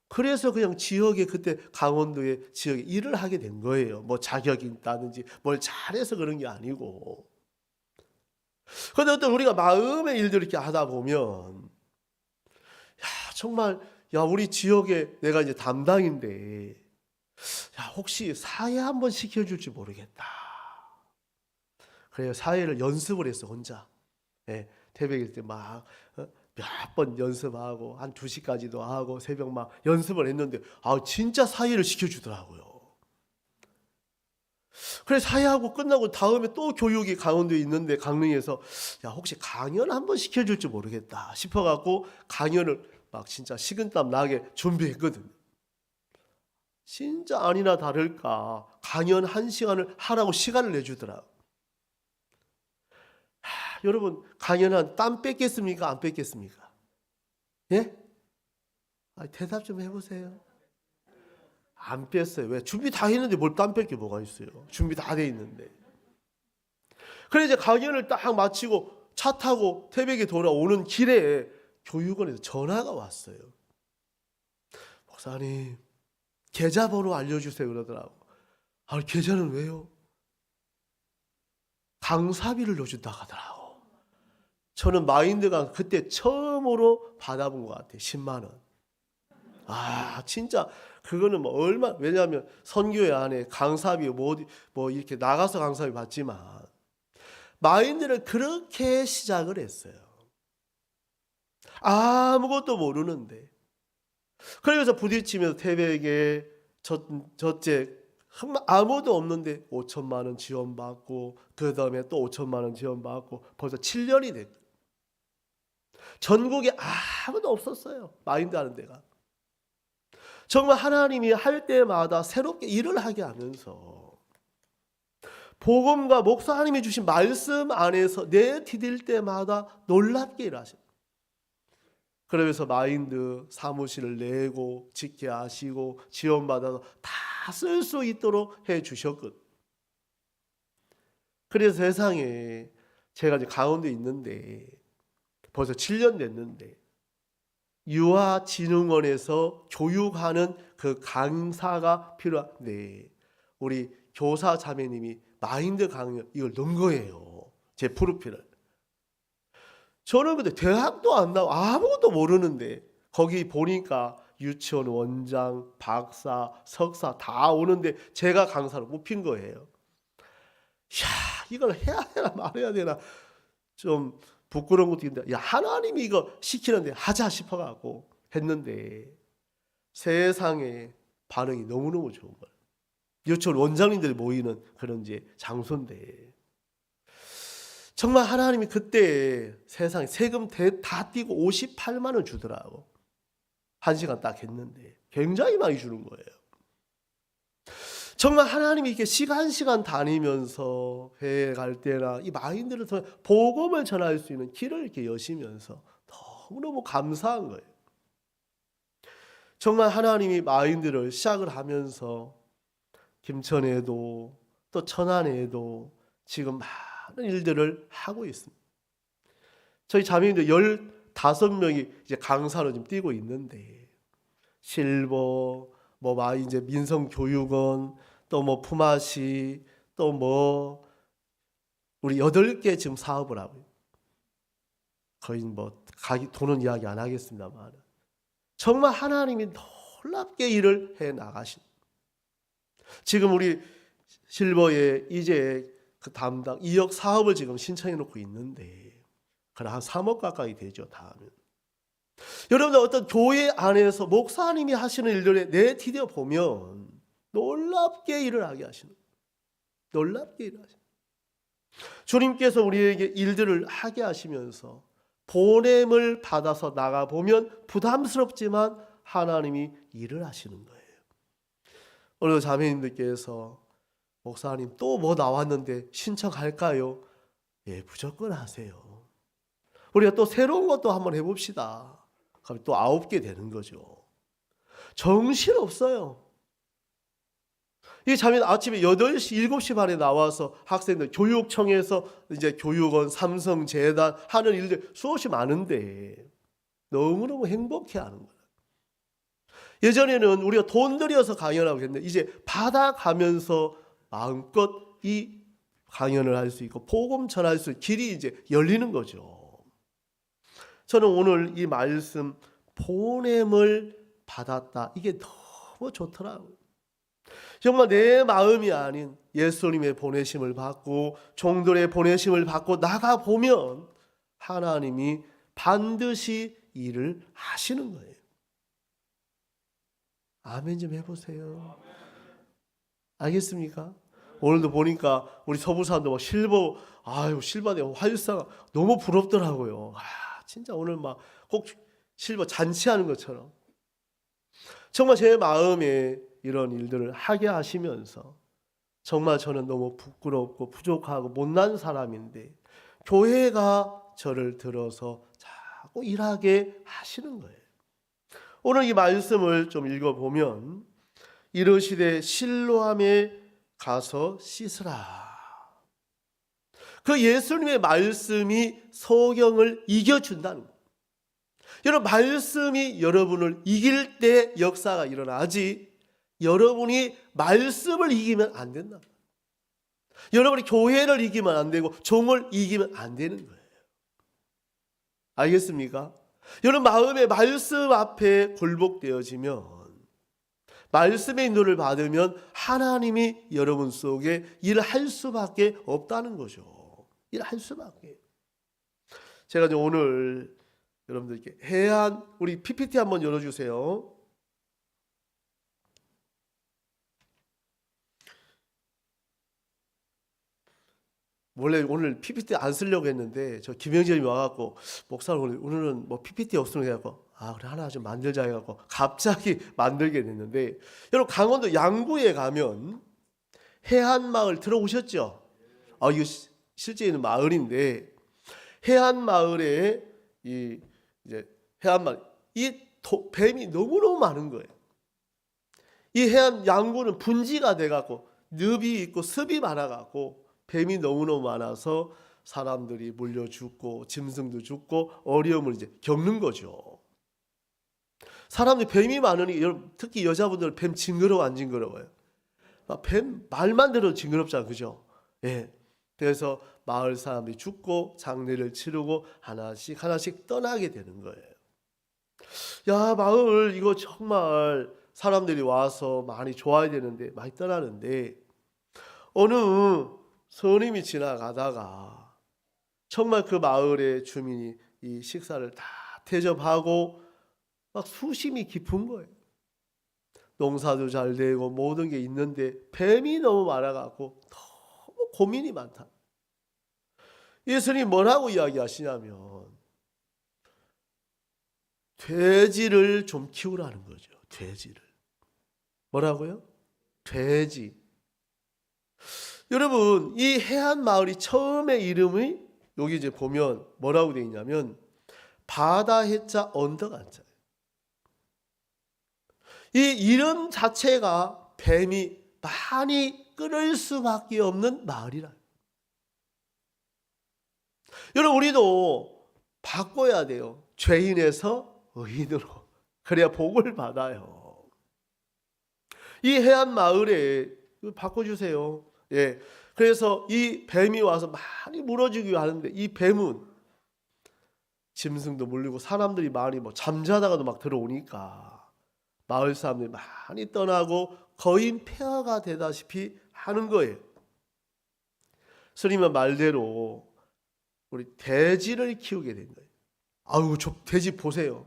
그래서 그냥 지역에 그때 강원도의 지역에 일을 하게 된 거예요. 뭐 자격이 있다든지 뭘 잘해서 그런 게 아니고. 그런데 어떤 우리가 마음의 일들을 이렇게 하다 보면 야 정말 야 우리 지역에 내가 이제 담당인데 야 혹시 사회 한번 시켜줄지 모르겠다. 그래요. 사회를 연습을 했어 혼자. 예, 태백일 때 막 몇 번 연습하고 한 2시까지도 하고 새벽 막 연습을 했는데 진짜 사회를 시켜주더라고요. 그래 사회하고 끝나고 다음에 또 교육이 강원도에 있는데 강릉에서 야 혹시 강연 한번 시켜줄지 모르겠다 싶어갖고 강연을 막 진짜 식은땀 나게 준비했거든요. 진짜 아니나 다를까 강연 1시간을 하라고 시간을 내주더라. 여러분 강연한 땀 뺐겠습니까? 안 뺐겠습니까? 예? 대답 좀 해보세요. 안 뺐어요. 왜? 준비 다 했는데 뭘 땀 뺄 게 뭐가 있어요. 준비 다 돼 있는데. 그래 이제 강연을 딱 마치고 차 타고 태백에 돌아오는 길에 교육원에서 전화가 왔어요. 목사님 계좌번호 알려주세요 그러더라고. 계좌는 왜요? 강사비를 넣어준다 하더라고. 저는 마인드가 그때 처음으로 받아본 것 같아요. 10만 원. 진짜 그거는 뭐 얼마 왜냐하면 선교회 안에 강사비 뭐 이렇게 나가서 강사비 받지만 마인드를 그렇게 시작을 했어요. 아무것도 모르는데. 그래서 부딪히면서 태백에 첫째 아무도 없는데 5천만 원 지원받고 그 다음에 또 5천만 원 지원받고 벌써 7년이 됐고 전국에 아무도 없었어요. 마인드 하는 데가. 정말 하나님이 할 때마다 새롭게 일을 하게 하면서 복음과 목사님이 주신 말씀 안에서 내디딜 때마다 놀랍게 일하십니다. 그러면서 마인드 사무실을 내고 짓게 하시고 지원받아서 다 쓸 수 있도록 해주셨거든요. 그래서 세상에 제가 이제 강원도에 있는데 벌써 7년 됐는데 유아진흥원에서 교육하는 그 강사가 필요한데 우리 교사 자매님이 마인드 강연 이걸 넣은 거예요. 제 프로필을. 저는 근데 대학도 안 나오고 아무것도 모르는데 거기 보니까 유치원 원장, 박사, 석사 다 오는데 제가 강사로 뽑힌 거예요. 이걸 해야 되나 말해야 되나 좀 부끄러운 것도 있는데 하나님이 이거 시키는데 하자 싶어갖고 했는데 세상에 반응이 너무너무 좋은 거예요. 유치원 원장님들이 모이는 그런 이제 장소인데 정말 하나님이 그때 세상에 세금 다 떼고 58만 원 주더라고. 1시간 딱 했는데 굉장히 많이 주는 거예요. 정말 하나님이 이렇게 시간 다니면서 회에 갈 때나 이 마인드를 통해 복음을 전할 수 있는 길을 이렇게 여시면서 너무너무 감사한 거예요. 정말 하나님이 마인드를 시작을 하면서 김천에도 또 천안에도 지금 많은 일들을 하고 있습니다. 저희 자매님들 15명이 이제 강사로 지금 뛰고 있는데 실버 이제 민성교육원 또 뭐 품앗이 또 뭐 우리 8개 지금 사업을 하고 거의 뭐 돈은 이야기 안 하겠습니다만 정말 하나님이 놀랍게 일을 해 나가신 지금 우리 실버에 이제 그 담당 2억 사업을 지금 신청해 놓고 있는데 그래 한 3억 가까이 되죠 다음은. 여러분들 어떤 교회 안에서 목사님이 하시는 일들에 내디뎌 보면 놀랍게 일을 하게 하시는, 놀랍게 일을 하시는, 주님께서 우리에게 일들을 하게 하시면서 보냄을 받아서 나가보면 부담스럽지만 하나님이 일을 하시는 거예요. 오늘 자매님들께서 목사님 또 뭐 나왔는데 신청할까요? 예, 무조건 하세요. 우리가 또 새로운 것도 한번 해봅시다. 그럼 또 9개 되는 거죠. 정신없어요. 이 자매는 아침에 8시, 7시 반에 나와서 학생들 교육청에서 이제 교육원, 삼성재단 하는 일들 수없이 많은데 너무너무 행복해 하는 거예요. 예전에는 우리가 돈 들여서 강연하고 했는데 이제 받아가면서 마음껏 이 강연을 할 수 있고 복음 전할 수 있는 길이 이제 열리는 거죠. 저는 오늘 이 말씀 보냄을 받았다. 이게 너무 좋더라고요. 정말 내 마음이 아닌 예수님의 보내심을 받고 종들의 보내심을 받고 나가보면 하나님이 반드시 일을 하시는 거예요. 아멘 좀 해보세요. 알겠습니까? 오늘도 보니까 우리 서부 사람도 막 실버대 화일상 너무 부럽더라고요. 진짜 오늘 막 꼭 실버 잔치하는 것처럼 정말 제 마음에 이런 일들을 하게 하시면서 정말 저는 너무 부끄럽고 부족하고 못난 사람인데 교회가 저를 들어서 자꾸 일하게 하시는 거예요. 오늘 이 말씀을 좀 읽어보면 이르시되 실로암에 가서 씻으라. 그 예수님의 말씀이 소경을 이겨준다는 거예요. 여러분, 말씀이 여러분을 이길 때 역사가 일어나지 여러분이 말씀을 이기면 안 된다. 여러분이 교회를 이기면 안 되고 종을 이기면 안 되는 거예요. 알겠습니까? 여러분 마음의 말씀 앞에 굴복되어지면 말씀의 인도를 받으면 하나님이 여러분 속에 일을 할 수밖에 없다는 거죠. 일을 할 수밖에. 제가 이제 오늘 여러분들께 우리 PPT 한번 열어주세요. 원래 오늘 PPT 안 쓰려고 했는데 저 김영재님이 와갖고 목사님 오늘은 뭐 PPT 없으면 해갖고 그래 하나 좀 만들자 해갖고 갑자기 만들게 됐는데 여러분 강원도 양구에 가면 해안마을 들어오셨죠? 이거 실제 있는 마을인데 해안마을에 이제 해안마을 뱀이 너무너무 많은 거예요. 이 해안 양구는 분지가 돼갖고 늪이 있고 습이 많아갖고 뱀이 너무너무 많아서 사람들이 물려 죽고 짐승도 죽고 어려움을 이제 겪는 거죠. 사람들이 뱀이 많으니 특히 여자분들 뱀 징그러워 안 징그러워요? 뱀 말만 들어도 징그럽잖아요, 그죠? 예. 그래서 마을 사람들이 죽고 장례를 치르고 하나씩 떠나게 되는 거예요. 야, 마을 이거 정말 사람들이 와서 많이 좋아야 되는데 많이 떠나는데 어느 선임이 지나가다가 정말 그 마을의 주민이 이 식사를 다 대접하고 막 수심이 깊은 거예요. 농사도 잘 되고 모든 게 있는데 뱀이 너무 많아갖고 너무 고민이 많다. 예수님이 뭐라고 이야기하시냐면 돼지를 좀 키우라는 거죠. 돼지를. 뭐라고요? 돼지. 여러분 이 해안 마을이 처음에 이름이 여기 이제 보면 뭐라고 되어 있냐면 바다 해자 언덕 한자. 이 이름 자체가 뱀이 많이 끊을 수밖에 없는 마을이라. 여러분 우리도 바꿔야 돼요. 죄인에서 의인으로. 그래야 복을 받아요. 이 해안 마을에 바꿔주세요. 예. 그래서 이 뱀이 와서 많이 물어주기 하는데 이 뱀은 짐승도 물리고 사람들이 많이 잠자다가도 막 들어오니까 마을 사람들이 많이 떠나고 거인 폐하가 되다시피 하는 거예요. 스님의 말대로 우리 돼지를 키우게 된 거예요. 저 돼지 보세요.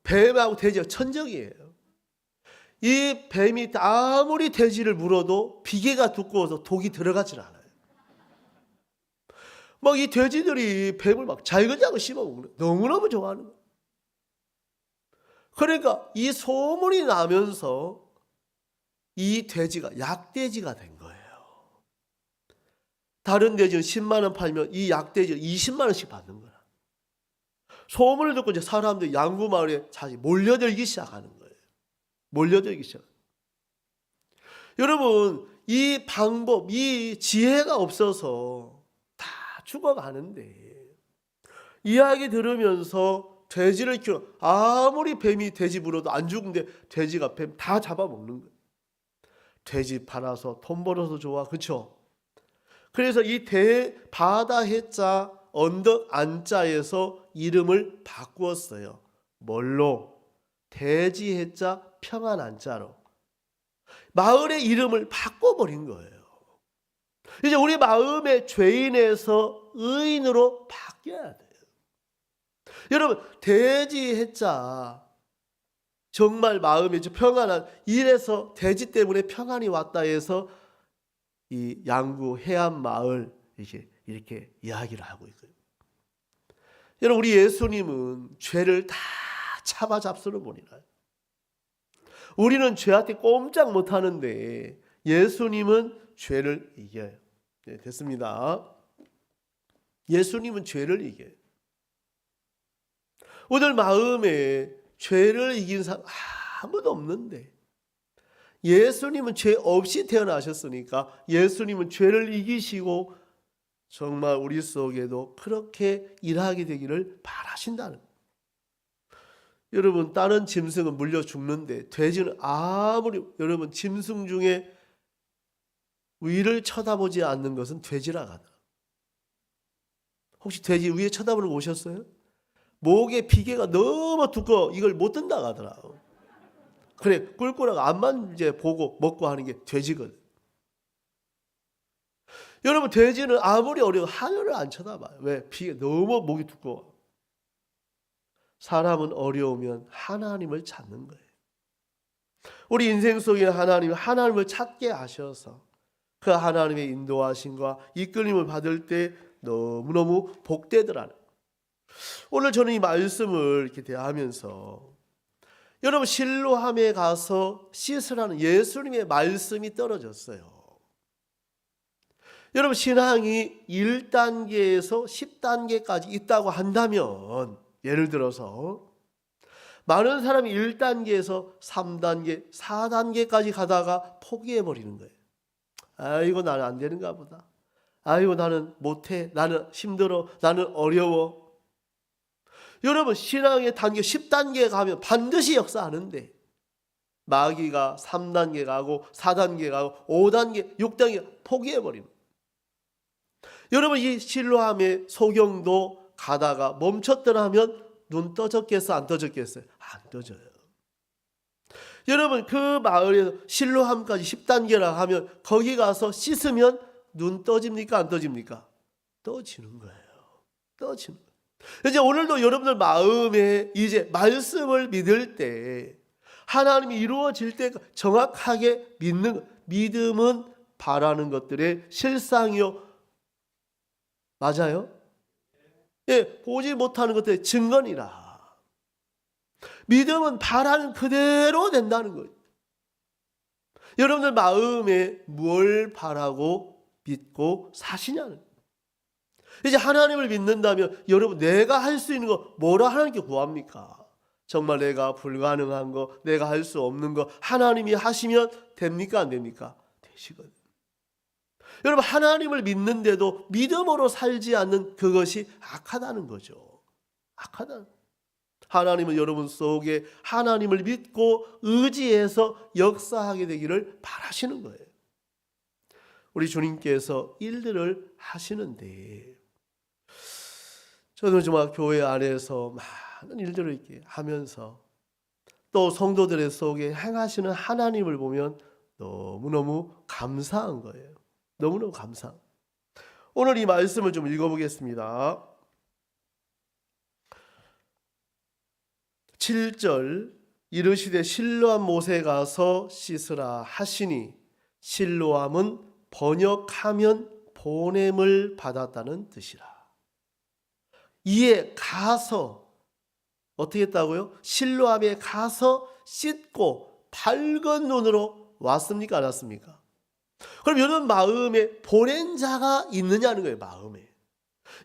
뱀하고 돼지가 천적이에요. 이 뱀이 아무리 돼지를 물어도 비계가 두꺼워서 독이 들어가질 않아요. 막 이 돼지들이 뱀을 막 잘근잘근 씹어 먹는 거예요. 너무너무 좋아하는 거예요. 그러니까 이 소문이 나면서 이 돼지가 약돼지가 된 거예요. 다른 돼지는 10만 원 팔면 이 약돼지는 20만 원씩 받는 거야. 소문을 듣고 이제 사람들이 양구마을에 다시 몰려들기 시작하는 거예요. 몰려들기 시작. 여러분, 이 방법, 이 지혜가 없어서 다 죽어가는데, 이야기 들으면서 돼지를 키워, 아무리 뱀이 돼지 물어도 안 죽는데 돼지가 뱀 다 잡아먹는 거예요. 돼지 팔아서 돈 벌어서 좋아, 그렇죠? 그래서 이 바다 해자 언덕 안자에서 이름을 바꾸었어요. 뭘로? 돼지 해자 평안 안자로. 마을의 이름을 바꿔버린 거예요. 이제 우리 마음의 죄인에서 의인으로 바뀌어야 돼요. 여러분, 돼지 해자 정말 마음이 평안한, 이래서 돼지 때문에 평안이 왔다 해서 이 양구 해안 마을 이렇게 이야기를 하고 있어요. 여러분, 우리 예수님은 죄를 다 잡아 잡수는 분이라. 우리는 죄한테 꼼짝 못하는데 예수님은 죄를 이겨요. 네, 됐습니다. 예수님은 죄를 이겨요. 오늘 마음에 죄를 이긴 사람 아무도 없는데 예수님은 죄 없이 태어나셨으니까 예수님은 죄를 이기시고 정말 우리 속에도 그렇게 일하게 되기를 바라신다는 거예요. 여러분, 다른 짐승은 물려 죽는데 돼지는 아무리, 여러분, 짐승 중에 위를 쳐다보지 않는 것은 돼지라고 하더라. 혹시 돼지 위에 쳐다보는 거 오셨어요? 목에 비계가 너무 두꺼워 이걸 못 든다고 하더라고. 그래, 꿀꿀하고 앞만 이제 보고 먹고 하는 게 돼지거든. 여러분, 돼지는 아무리 어려워 하늘을 안 쳐다봐요. 왜? 비계 너무 목이 두꺼워. 사람은 어려우면 하나님을 찾는 거예요. 우리 인생 속에 하나님을 찾게 하셔서 그 하나님의 인도하심과 이끌림을 받을 때 너무너무 복되더라는. 오늘 저는 이 말씀을 이렇게 대하면서 여러분, 실로함에 가서 씻으라는 예수님의 말씀이 떨어졌어요. 여러분, 신앙이 1단계에서 10단계까지 있다고 한다면, 예를 들어서 많은 사람이 1단계에서 3단계, 4단계까지 가다가 포기해버리는 거예요. 아이고, 나는 안 되는가 보다. 아이고, 나는 못해. 나는 힘들어. 나는 어려워. 여러분, 신앙의 단계 10단계 가면 반드시 역사하는데 마귀가 3단계 가고 4단계 가고 5단계, 6단계 포기해버리는. 여러분, 이 실로함의 소경도 가다가 멈췄더라 하면 눈 떠졌겠어, 안 떠졌겠어요? 안 떠져요. 여러분, 그 마을에서 실로함까지 10단계라 하면 거기 가서 씻으면 눈 떠집니까, 안 떠집니까? 떠지는 거예요. 떠지는 거예요. 이제 오늘도 여러분들 마음에 이제 말씀을 믿을 때 하나님이 이루어질 때 정확하게 믿는, 믿음은 바라는 것들의 실상이요. 맞아요? 예, 보지 못하는 것들의 증거니라. 믿음은 바라는 그대로 된다는 거예요. 여러분들 마음에 뭘 바라고 믿고 사시냐는 거예요. 이제 하나님을 믿는다면 여러분, 내가 할 수 있는 거 뭐라 하나님께 구합니까? 정말 내가 불가능한 거, 내가 할 수 없는 거 하나님이 하시면 됩니까, 안 됩니까? 되시거든요. 여러분, 하나님을 믿는데도 믿음으로 살지 않는 그것이 악하다는 거죠. 악하다. 하나님은 여러분 속에 하나님을 믿고 의지해서 역사하게 되기를 바라시는 거예요. 우리 주님께서 일들을 하시는데 저는 정말 교회 안에서 많은 일들을 이렇게 하면서 또 성도들의 속에 행하시는 하나님을 보면 너무너무 감사한 거예요. 너무너무 감사. 오늘 이 말씀을 좀 읽어보겠습니다. 7절 이르시되 실로암 못에 가서 씻으라 하시니 실로암은 번역하면 보냄을 받았다는 뜻이라. 이에 가서 어떻게 했다고요? 실로암에 가서 씻고 밝은 눈으로 왔습니까? 안 왔습니까? 그럼 여러분 마음에 보낸 자가 있느냐는 거예요. 마음에.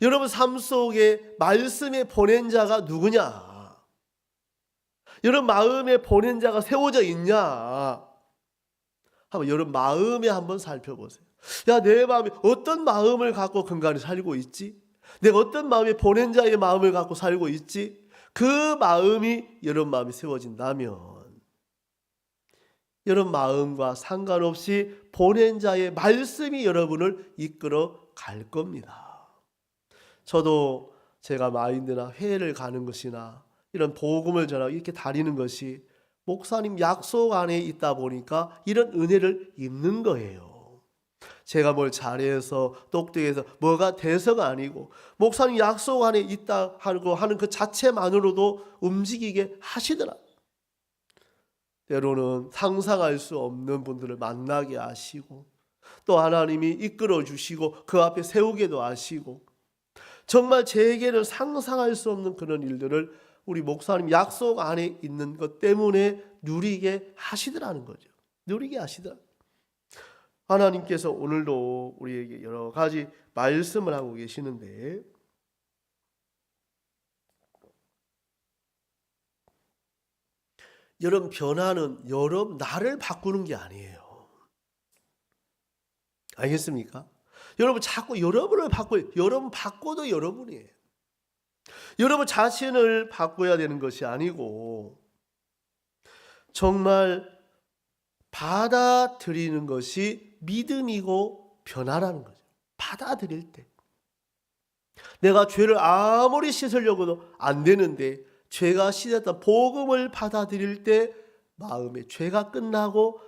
여러분 삶 속에 말씀에 보낸 자가 누구냐? 여러분 마음에 보낸 자가 세워져 있냐? 한번 여러분 마음에 한번 살펴보세요. 야, 내 마음에 어떤 마음을 갖고 건강히 살고 있지? 내가 어떤 마음에 보낸 자의 마음을 갖고 살고 있지? 그 마음이 여러분 마음이 세워진다면 여러분 마음과 상관없이 보낸 자의 말씀이 여러분을 이끌어 갈 겁니다. 저도 제가 마인드나 회의를 가는 것이나 이런 복음을 전하고 이렇게 다니는 것이 목사님 약속 안에 있다 보니까 이런 은혜를 입는 거예요. 제가 뭘 잘해서 똑똑해서 뭐가 돼서가 아니고 목사님 약속 안에 있다 하는 그 자체만으로도 움직이게 하시더라. 때로는 상상할 수 없는 분들을 만나게 하시고 또 하나님이 이끌어 주시고 그 앞에 세우게도 하시고 정말 제게는 상상할 수 없는 그런 일들을 우리 목사님 약속 안에 있는 것 때문에 누리게 하시더라는 거죠. 누리게 하시더라. 하나님께서 오늘도 우리에게 여러 가지 말씀을 하고 계시는데 여러분 변화는 여러분 나를 바꾸는 게 아니에요. 알겠습니까? 여러분 자꾸 여러분을 바꿔요. 여러분 바꿔도 여러분이에요. 여러분 자신을 바꿔야 되는 것이 아니고 정말 받아들이는 것이 믿음이고 변화라는 거죠. 받아들일 때. 내가 죄를 아무리 씻으려고도 안 되는데 죄가 씻었다 복음을 받아들일 때 마음에 죄가 끝나고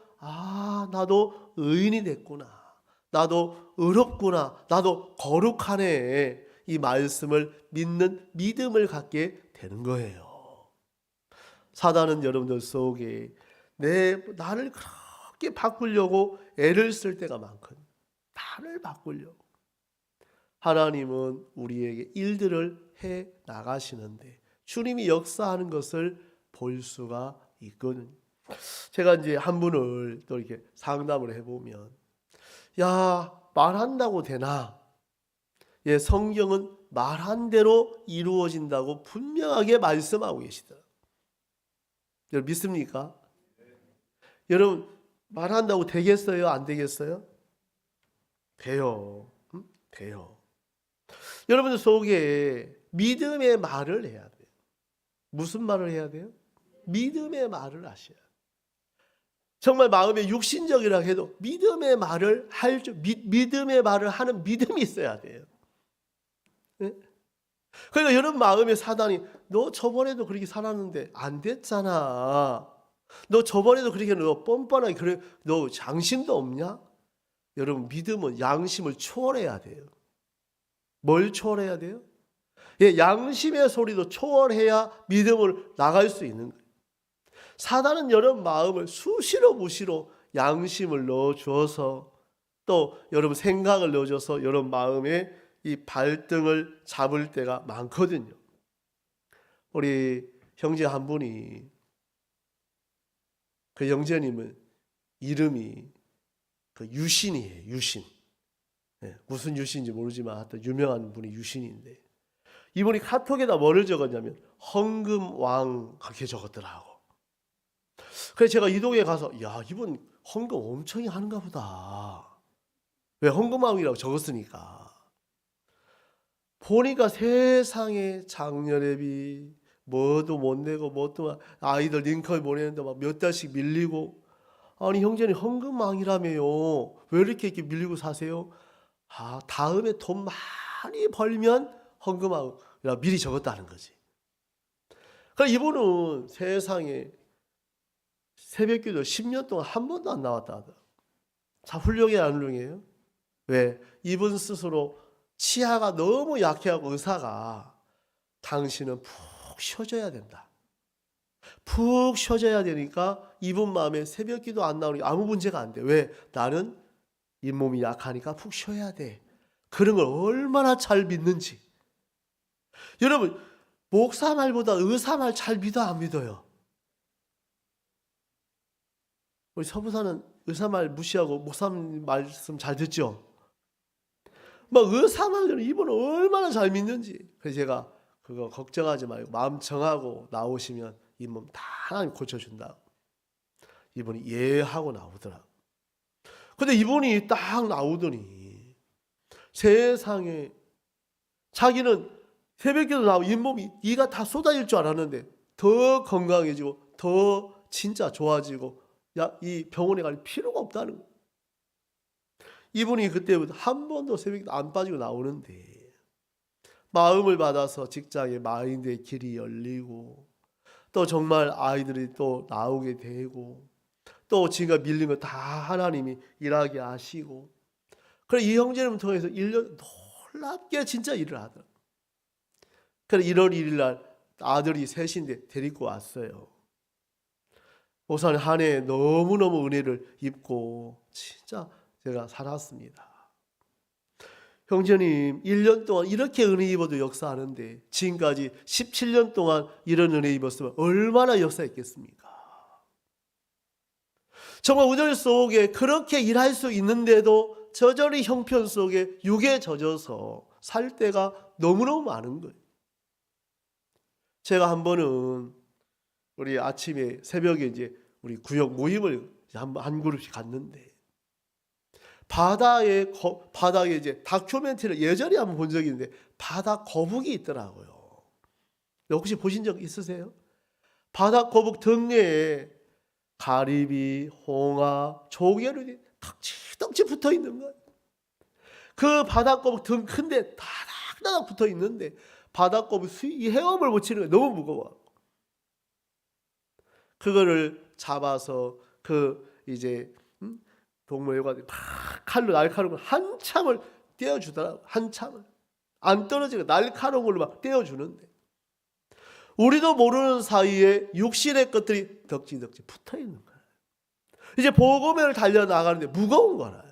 나도 의인이 됐구나. 나도 의롭구나. 나도 거룩하네. 이 말씀을 믿는 믿음을 갖게 되는 거예요. 사단은 여러분들 속에 나를 그렇게 바꾸려고 애를 쓸 때가 많거든요. 나를 바꾸려고. 하나님은 우리에게 일들을 해 나가시는데 주님이 역사하는 것을 볼 수가 있거든요. 제가 이제 한 분을 또 이렇게 상담을 해보면 야, 말한다고 되나? 예, 성경은 말한 대로 이루어진다고 분명하게 말씀하고 계시더라고요. 여러분 믿습니까? 여러분 말한다고 되겠어요? 안 되겠어요? 돼요. 돼요. 여러분들 속에 믿음의 말을 해야 돼요. 무슨 말을 해야 돼요? 믿음의 말을 하셔야 돼요. 정말 마음에 육신적이라 해도 믿음의 말을 믿음의 말을 하는 믿음이 있어야 돼요. 네? 그러니까 여러분 마음에 사단이 너 저번에도 그렇게 살았는데 안 됐잖아. 너 저번에도 그렇게 너 뻔뻔하게 그래 너 양심도 없냐? 여러분 믿음은 양심을 초월해야 돼요. 뭘 초월해야 돼요? 예, 양심의 소리도 초월해야 믿음을 나갈 수 있는 거예요. 사단은 여러분 마음을 수시로 무시로 양심을 넣어주어서 또 여러분 생각을 넣어줘서 여러분 마음에 이 발등을 잡을 때가 많거든요. 우리 형제 한 분이 그 형제님은 이름이 그 유신이에요. 유신. 네, 무슨 유신인지 모르지만 하여튼 유명한 분이 유신인데 이분이 카톡에다 뭐를 적었냐면 헌금왕 그렇게 적었더라고. 그래서 제가 이동에 가서 야 이분 헌금 엄청 하는가 보다. 왜 헌금왕이라고 적었으니까. 보니까 세상에 장년회비 뭐도 못 내고 뭐도 아이들 링컨 보내는데 막 몇 달씩 밀리고 아니 형제님 헌금왕이라며요. 왜 이렇게 밀리고 사세요? 다음에 돈 많이 벌면 헌금왕이라 미리 적었다는 거지. 그러니까 이분은 세상에 새벽기도 10년 동안 한 번도 안 나왔다 하더라고요. 자, 훌륭해 안 훌륭해요? 왜? 이분 스스로 치아가 너무 약해하고 의사가 당신은 푹 쉬어줘야 된다. 푹 쉬어져야 되니까 이분 마음에 새벽기도 안 나오니 아무 문제가 안 돼. 왜? 나는 잇몸이 약하니까 푹 쉬어야 돼. 그런 걸 얼마나 잘 믿는지. 여러분, 목사 말보다 의사 말 잘 믿어 안 믿어요? 우리 서부사는 의사 말 무시하고 목사 말씀 잘 듣죠? 막 의사 말은 이분은 얼마나 잘 믿는지. 그래서 제가 그거 걱정하지 말고 마음 정하고 나오시면 잇몸 다 하나님 고쳐준다. 이분이 예 하고 나오더라. 근데 이분이 딱 나오더니 세상에 자기는 새벽에도 나오고 잇몸이 이가 다 쏟아질 줄 알았는데 더 건강해지고 더 진짜 좋아지고 이 병원에 갈 필요가 없다는 거예요. 이분이 그때부터 한 번도 새벽에도 안 빠지고 나오는데 마음을 받아서 직장에 마인드의 길이 열리고 또 정말 아이들이 또 나오게 되고 또 지가 밀린 거 다 하나님이 일하게 하시고 그래 이 형제를 통해서 1년 놀랍게 진짜 일을 하더라고요. 그래 1월 1일 날 아들이 셋인데 데리고 왔어요. 목사님 한 해 너무너무 은혜를 입고 진짜 제가 살았습니다. 형제님 1년 동안 이렇게 은혜 입어도 역사하는데 지금까지 17년 동안 이런 은혜 입었으면 얼마나 역사했겠습니까? 정말 우절 속에 그렇게 일할 수 있는데도 저절히 형편 속에 육에 젖어서 살 때가 너무너무 많은 거예요. 제가 한 번은 우리 아침에 새벽에 이제 우리 구역 모임을 한 그룹씩 갔는데 바다에 이제 다큐멘터리를 예전에 한번 본 적이 있는데 바다 거북이 있더라고요. 혹시 보신 적 있으세요? 바다 거북 등에 가리비, 홍어, 조개를 덕지덕지 붙어 있는 거예요. 그 바다 거북 등 큰데 다닥다닥 붙어 있는데 바다 거북 이 헤엄을 못 치는 게 너무 무거워. 그거를 잡아서 그 이제 동물원에 막 칼로 날카로운 걸 한참을 떼어주더라고. 한참을 안 떨어지고 날카로운 걸로 막 떼어주는데 우리도 모르는 사이에 육신의 것들이 덕지덕지 붙어있는 거예요. 이제 보고면을 달려나가는데 무거운 거라요.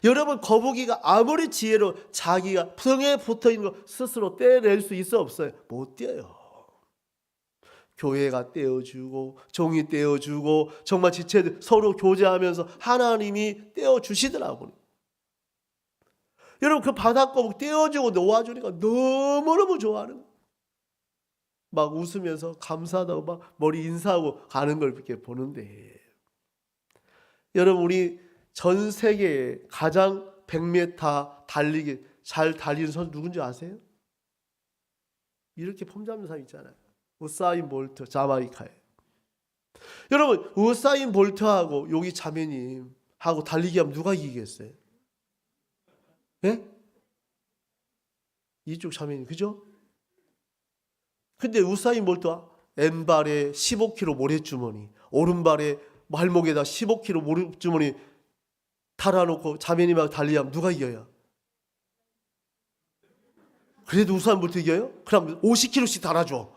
여러분 거북이가 아무리 지혜로 자기가 등에 붙어있는 거 스스로 떼낼 수 있어 없어요? 못 떼요. 교회가 떼어주고 종이 떼어주고 정말 지체들 서로 교제하면서 하나님이 떼어주시더라고요. 여러분 그 바닷거북 떼어주고 놓아주니까 너무너무 좋아하는 거예요. 막 웃으면서 감사하다고 막 머리 인사하고 가는 걸 이렇게 보는데 여러분 우리 전 세계에 가장 100m 달리기 잘 달리는 선수 누군지 아세요? 이렇게 폼 잡는 사람 있잖아요. 우사인 볼트, 자마이카에. 여러분 우사인 볼트하고 여기 자매님하고 달리기 하면 누가 이기겠어요? 네? 이쪽 자매님 그죠? 근데 우사인 볼트가 왼발에 15kg 모래주머니 오른발에 발목에다 15kg 모래주머니 달아놓고 자매님하고 달리하면 누가 이겨요? 그래도 우사인 볼트 이겨요? 그럼 50kg씩 달아줘.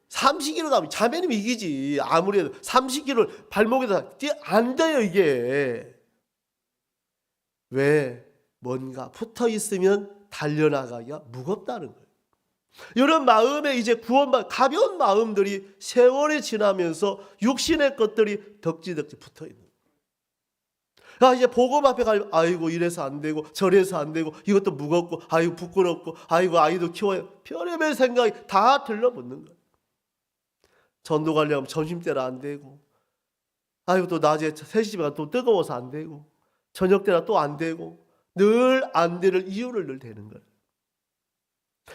30kg 나면 자매님이 이기지. 아무래도 30kg 발목에다 안 돼요 이게. 왜? 뭔가 붙어있으면 달려나가기가 무겁다는 거예요. 이런 마음에 이제 구원받은 가벼운 마음들이 세월이 지나면서 육신의 것들이 덕지덕지 붙어있는 거예요. 이제 복음 앞에 가면 아이고 이래서 안 되고 저래서 안 되고 이것도 무겁고 아이고 부끄럽고 아이고 아이도 키워요. 별의별 생각이 다 들러붙는 거예요. 전도 가려면 점심때라 안 되고 아이고 또 낮에 3시쯤에 가면 또 뜨거워서 안 되고 저녁 때라 또 안 되고 늘 안 될 이유를 늘 대는 거예요.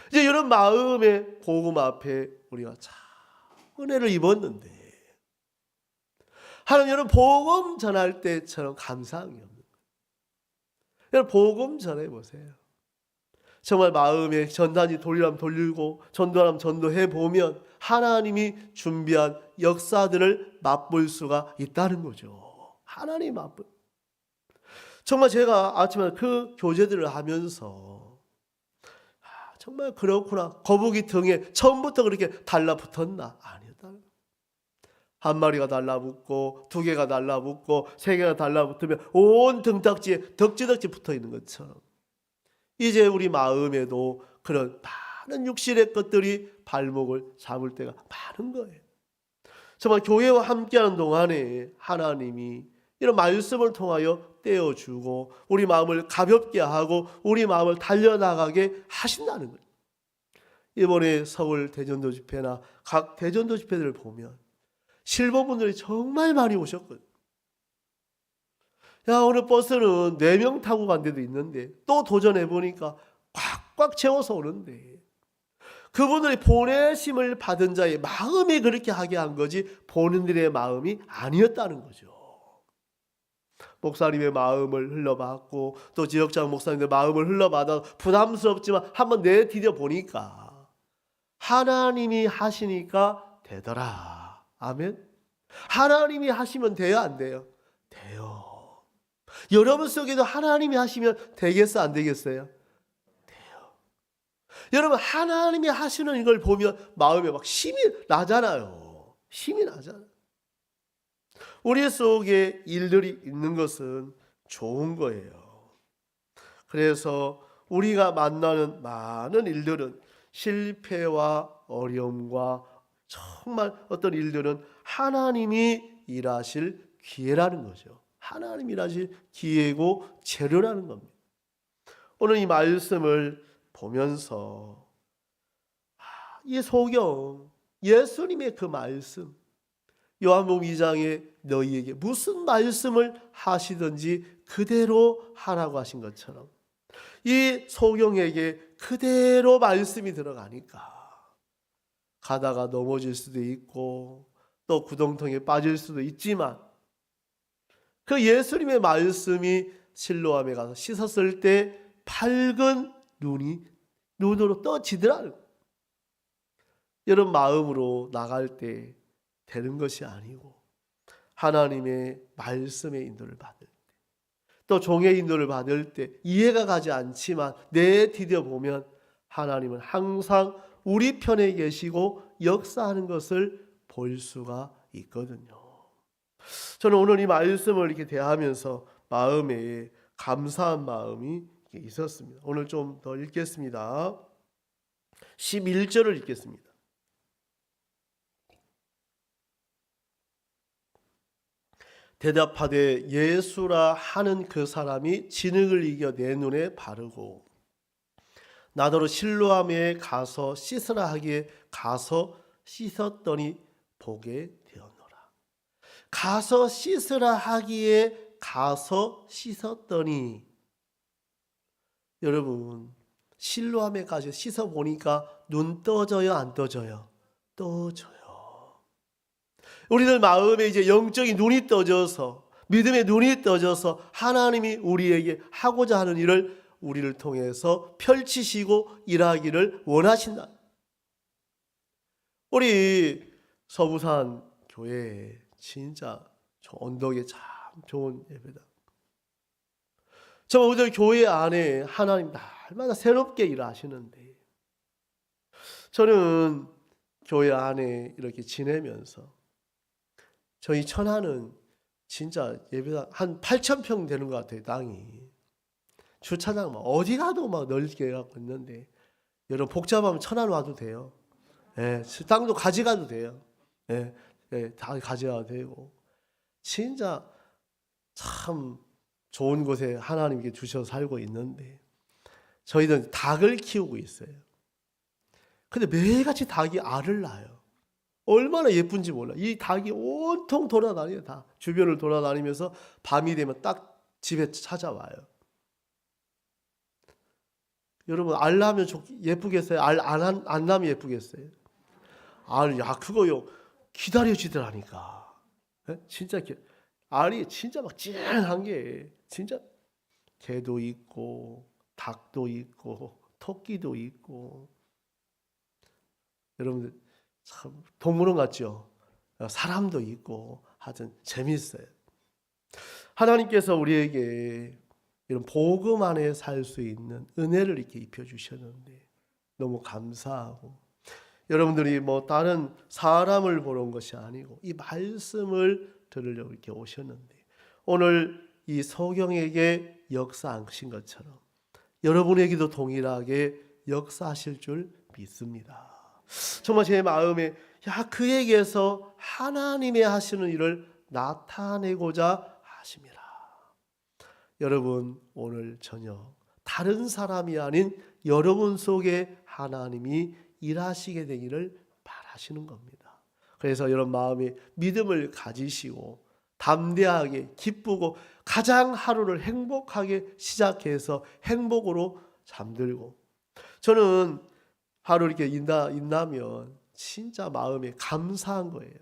이제 이런 마음의 복음 앞에 우리가 참 은혜를 입었는데 하나님 여러분 복음 전할 때처럼 감사함이 없는 거예요. 여러분 복음 전해 보세요. 정말 마음에 전단지 돌리라면 돌리고 전도하면 전도해 보면 하나님이 준비한 역사들을 맛볼 수가 있다는 거죠. 하나님 맛볼. 정말 제가 아침에 그 교제들을 하면서 정말 그렇구나. 거북이 등에 처음부터 그렇게 달라붙었나? 아니다. 한 마리가 달라붙고 두 개가 달라붙고 세 개가 달라붙으면 온 등딱지에 덕지덕지 붙어 있는 것처럼 이제 우리 마음에도 그런 많은 육신의 것들이 발목을 잡을 때가 많은 거예요. 정말 교회와 함께하는 동안에 하나님이 이런 말씀을 통하여 떼어주고 우리 마음을 가볍게 하고 우리 마음을 달려나가게 하신다는 거예요. 이번에 서울 대전도 집회나 각 대전도 집회들을 보면 실버분들이 정말 많이 오셨거든요. 야, 오늘 버스는 4명 타고 간 데도 있는데 또 도전해보니까 꽉꽉 채워서 오는데 그분들이 보내심을 받은 자의 마음이 그렇게 하게 한 거지 본인들의 마음이 아니었다는 거죠. 목사님의 마음을 흘러받고 또 지역장 목사님의 마음을 흘러받아 부담스럽지만 한번 내디뎌 보니까 하나님이 하시니까 되더라. 아멘. 하나님이 하시면 돼요, 안 돼요? 돼요. 여러분 속에도 하나님이 하시면 되겠어, 안 되겠어요? 돼요. 여러분 하나님이 하시는 이걸 보면 마음에 막 힘이 나잖아요. 힘이 나잖아요. 우리 속에 일들이 있는 것은 좋은 거예요. 그래서 우리가 만나는 많은 일들은 실패와 어려움과 정말 어떤 일들은 하나님이 일하실 기회라는 거죠. 하나님이 일하실 기회고 재료라는 겁니다. 오늘 이 말씀을 보면서 이 소경, 예수님의 그 말씀, 요한복음 2장에 너희에게 무슨 말씀을 하시든지 그대로 하라고 하신 것처럼 이 소경에게 그대로 말씀이 들어가니까 가다가 넘어질 수도 있고 또 구덩텅이에 빠질 수도 있지만 그 예수님의 말씀이 실로암에 가서 씻었을 때 밝은 눈으로 떠지더라는 거예요. 여러분 마음으로 나갈 때 되는 것이 아니고 하나님의 말씀의 인도를 받을 때 또 종의 인도를 받을 때 이해가 가지 않지만 내디뎌 보면 하나님은 항상 우리 편에 계시고 역사하는 것을 볼 수가 있거든요. 저는 오늘 이 말씀을 이렇게 대하면서 마음에 감사한 마음이 있었습니다. 오늘 좀 더 읽겠습니다. 11절을 읽겠습니다. 대답하되 예수라 하는 그 사람이 진흙을 이겨 내 눈에 바르고 나더러 실로암에 가서 씻으라 하기에 가서 씻었더니 보게 되었노라. 가서 씻으라 하기에 가서 씻었더니 여러분 실로암에 가서 씻어 보니까 눈 떠져요, 안 떠져요? 떠져요. 우리들 마음에 이제 영적인 눈이 떠져서 믿음의 눈이 떠져서 하나님이 우리에게 하고자 하는 일을 우리를 통해서 펼치시고 일하기를 원하신다. 우리 서부산 교회 진짜 언덕에 참 좋은 예배다. 정말 우리 교회 안에 하나님 날마다 새롭게 일하시는데 저는 교회 안에 이렇게 지내면서 저희 천안은 진짜 예배당 한 8,000평 되는 것 같아요. 땅이. 주차장 막 어디 가도 막 넓게 해갖고 있는데 여러분 복잡하면 천안 와도 돼요. 예, 땅도 가져가도 돼요. 예, 예, 다 가져가도 되고 진짜 참 좋은 곳에 하나님께 주셔서 살고 있는데 저희는 닭을 키우고 있어요. 근데 매일같이 닭이 알을 낳아요. 얼마나 예쁜지 몰라. 이 닭이 온통 돌아다녀요. 다 주변을 돌아다니면서 밤이 되면 딱 집에 찾아와요. 여러분 알 낳으면 예쁘겠어요? 알 안 낳으면 예쁘겠어요? 야 그거요 기다려지더라니까. 진짜 알이 진짜 막 진한 게 진짜 개도 있고 닭도 있고 토끼도 있고 여러분들 참 동물원 같죠? 사람도 있고 하여튼 재밌어요. 하나님께서 우리에게 이런 복음 안에 살 수 있는 은혜를 이렇게 입혀주셨는데 너무 감사하고, 여러분들이 뭐 다른 사람을 보러 온 것이 아니고 이 말씀을 들으려고 이렇게 오셨는데, 오늘 이 소경에게 역사하신 것처럼 여러분에게도 동일하게 역사하실 줄 믿습니다. 정말 제 마음에 그에게서 하나님의 하시는 일을 나타내고자 하심이라. 여러분, 오늘 저녁 다른 사람이 아닌 여러분 속에 하나님이 일하시게 되기를 바라시는 겁니다. 그래서 여러분 마음에 믿음을 가지시고 담대하게 기쁘고 가장 하루를 행복하게 시작해서 행복으로 잠들고, 저는 하루 이렇게 있나면 진짜 마음이 감사한 거예요.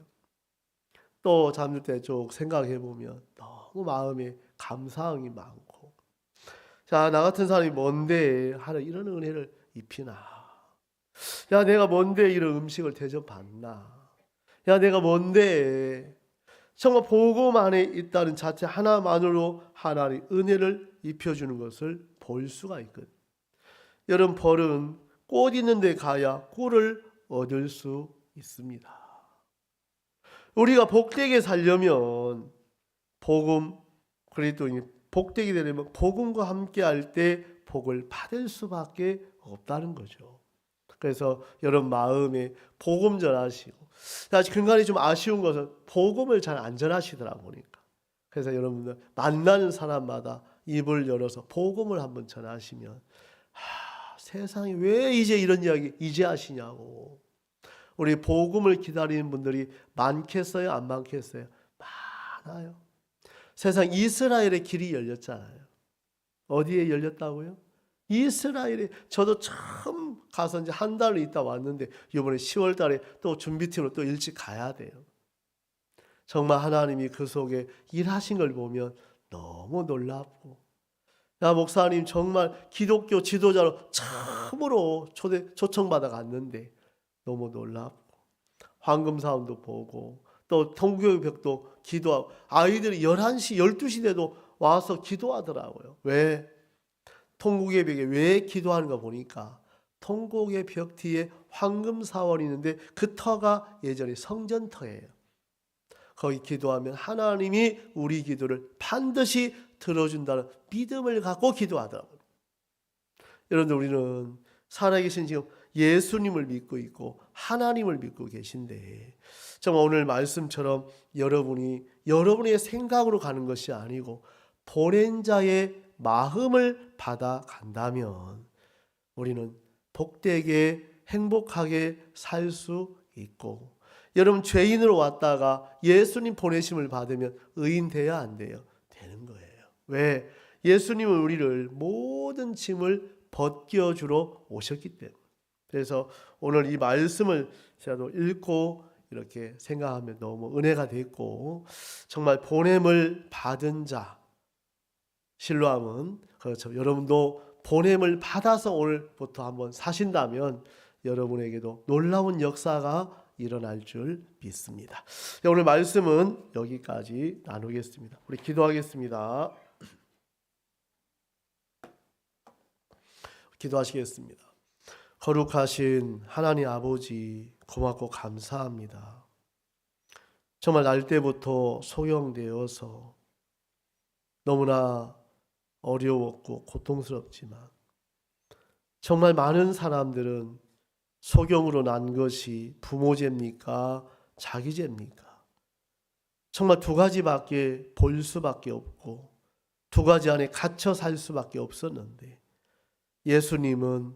또 잠들 때 쭉 생각해 보면 너무 마음에 감사함이 많고, 자, 나 같은 사람이 뭔데 하루 이런 은혜를 입히나, 야 내가 뭔데 이런 음식을 대접받나, 야 내가 뭔데, 정말 복음 안에 있다는 자체 하나만으로 하나님 은혜를 입혀주는 것을 볼 수가 있거든요. 여러분, 벌은 꽃 있는 데 가야 꿀을 얻을 수 있습니다. 우리가 복되게 살려면 복음, 그래도 복되게 되려면 복음과 함께 할 때 복을 받을 수밖에 없다는 거죠. 그래서 여러분 마음에 복음 전하시고, 아직 근간에 좀 아쉬운 것은 복음을 잘 안 전하시더라 보니까, 그래서 여러분들 만나는 사람마다 입을 열어서 복음을 한번 전하시면, 세상에 왜 이제 이런 이야기 이제 하시냐고. 우리 복음을 기다리는 분들이 많겠어요, 안 많겠어요? 많아요. 세상 이스라엘의 길이 열렸잖아요. 어디에 열렸다고요? 이스라엘에. 저도 처음 가서 이제 한 달을 있다 왔는데 이번에 10월 달에 또 준비팀으로 또 일찍 가야 돼요. 정말 하나님이 그 속에 일하신 걸 보면 너무 놀랍고, 야 목사님 정말 기독교 지도자로 처음으로 초청받아 갔는데 너무 놀랍고, 황금사원도 보고 또 통교의 벽도 기도하고, 아이들이 11시 12시 돼도 와서 기도하더라고요. 왜? 통곡의 벽에 왜 기도하는가 보니까 통곡의 벽 뒤에 황금사원이 있는데 그 터가 예전에 성전터예요. 거기 기도하면 하나님이 우리 기도를 반드시 들어준다는 믿음을 갖고 기도하더라고요. 여러분들, 우리는 살아계신 지금 예수님을 믿고 있고 하나님을 믿고 계신데, 정말 오늘 말씀처럼 여러분의 생각으로 가는 것이 아니고 보낸 자의 마음을 받아간다면 우리는 복되게 행복하게 살 수 있고, 여러분 죄인으로 왔다가 예수님 보내심을 받으면 의인 돼야 안 돼요? 되는 거예요. 왜? 예수님은 우리를 모든 짐을 벗겨주러 오셨기 때문에. 그래서 오늘 이 말씀을 제가 읽고 이렇게 생각하면 너무 은혜가 됐고, 정말 보냄을 받은 자, 실로암은 그렇죠. 여러분도 보냄을 받아서 오늘부터 한번 사신다면 여러분에게도 놀라운 역사가 일어날 줄 믿습니다. 오늘 말씀은 여기까지 나누겠습니다. 우리 기도하겠습니다. 기도하시겠습니다. 거룩하신 하나님 아버지, 고맙고 감사합니다. 정말 날 때부터 소경되어서 너무나 어려웠고 고통스럽지만, 정말 많은 사람들은 소경으로 난 것이 부모 죄입니까? 자기 죄입니까? 정말 두 가지밖에 볼 수밖에 없고 두 가지 안에 갇혀 살 수밖에 없었는데, 예수님은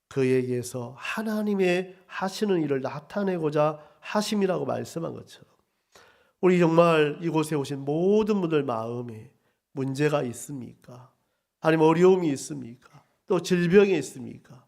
그에게서 하나님의 하시는 일을 나타내고자 하심이라고 말씀한 것처럼, 우리 정말 이곳에 오신 모든 분들 마음에 문제가 있습니까? 아니면 어려움이 있습니까? 또 질병이 있습니까?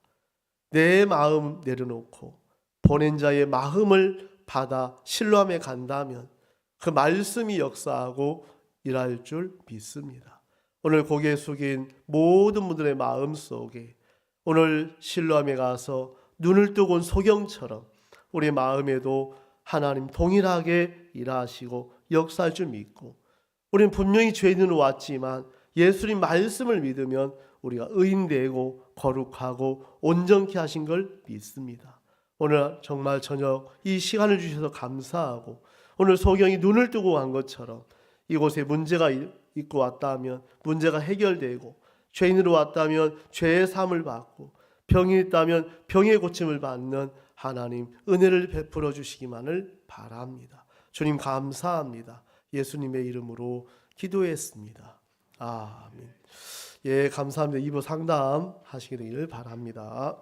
내 마음 내려놓고 보낸 자의 마음을 받아 신뢰함에 간다면 그 말씀이 역사하고 일할 줄 믿습니다. 오늘 고개 숙인 모든 분들의 마음 속에 오늘 신뢰함에 가서 눈을 뜨고 온 소경처럼 우리 마음에도 하나님 동일하게 일하시고 역사할 줄 믿고, 우리는 분명히 죄인으로 왔지만 예수님 말씀을 믿으면 우리가 의인되고 거룩하고 온전케 하신 걸 믿습니다. 오늘 정말 저녁 이 시간을 주셔서 감사하고, 오늘 소경이 눈을 뜨고 간 것처럼 이곳에 문제가 있고 왔다 하면 문제가 해결되고, 죄인으로 왔다면 죄의 사함을 받고, 병이 있다면 병의 고침을 받는 하나님 은혜를 베풀어 주시기만을 바랍니다. 주님 감사합니다. 예수님의 이름으로 기도했습니다. 아멘. 예, 감사합니다. 2부 상담 하시기 되기를 바랍니다.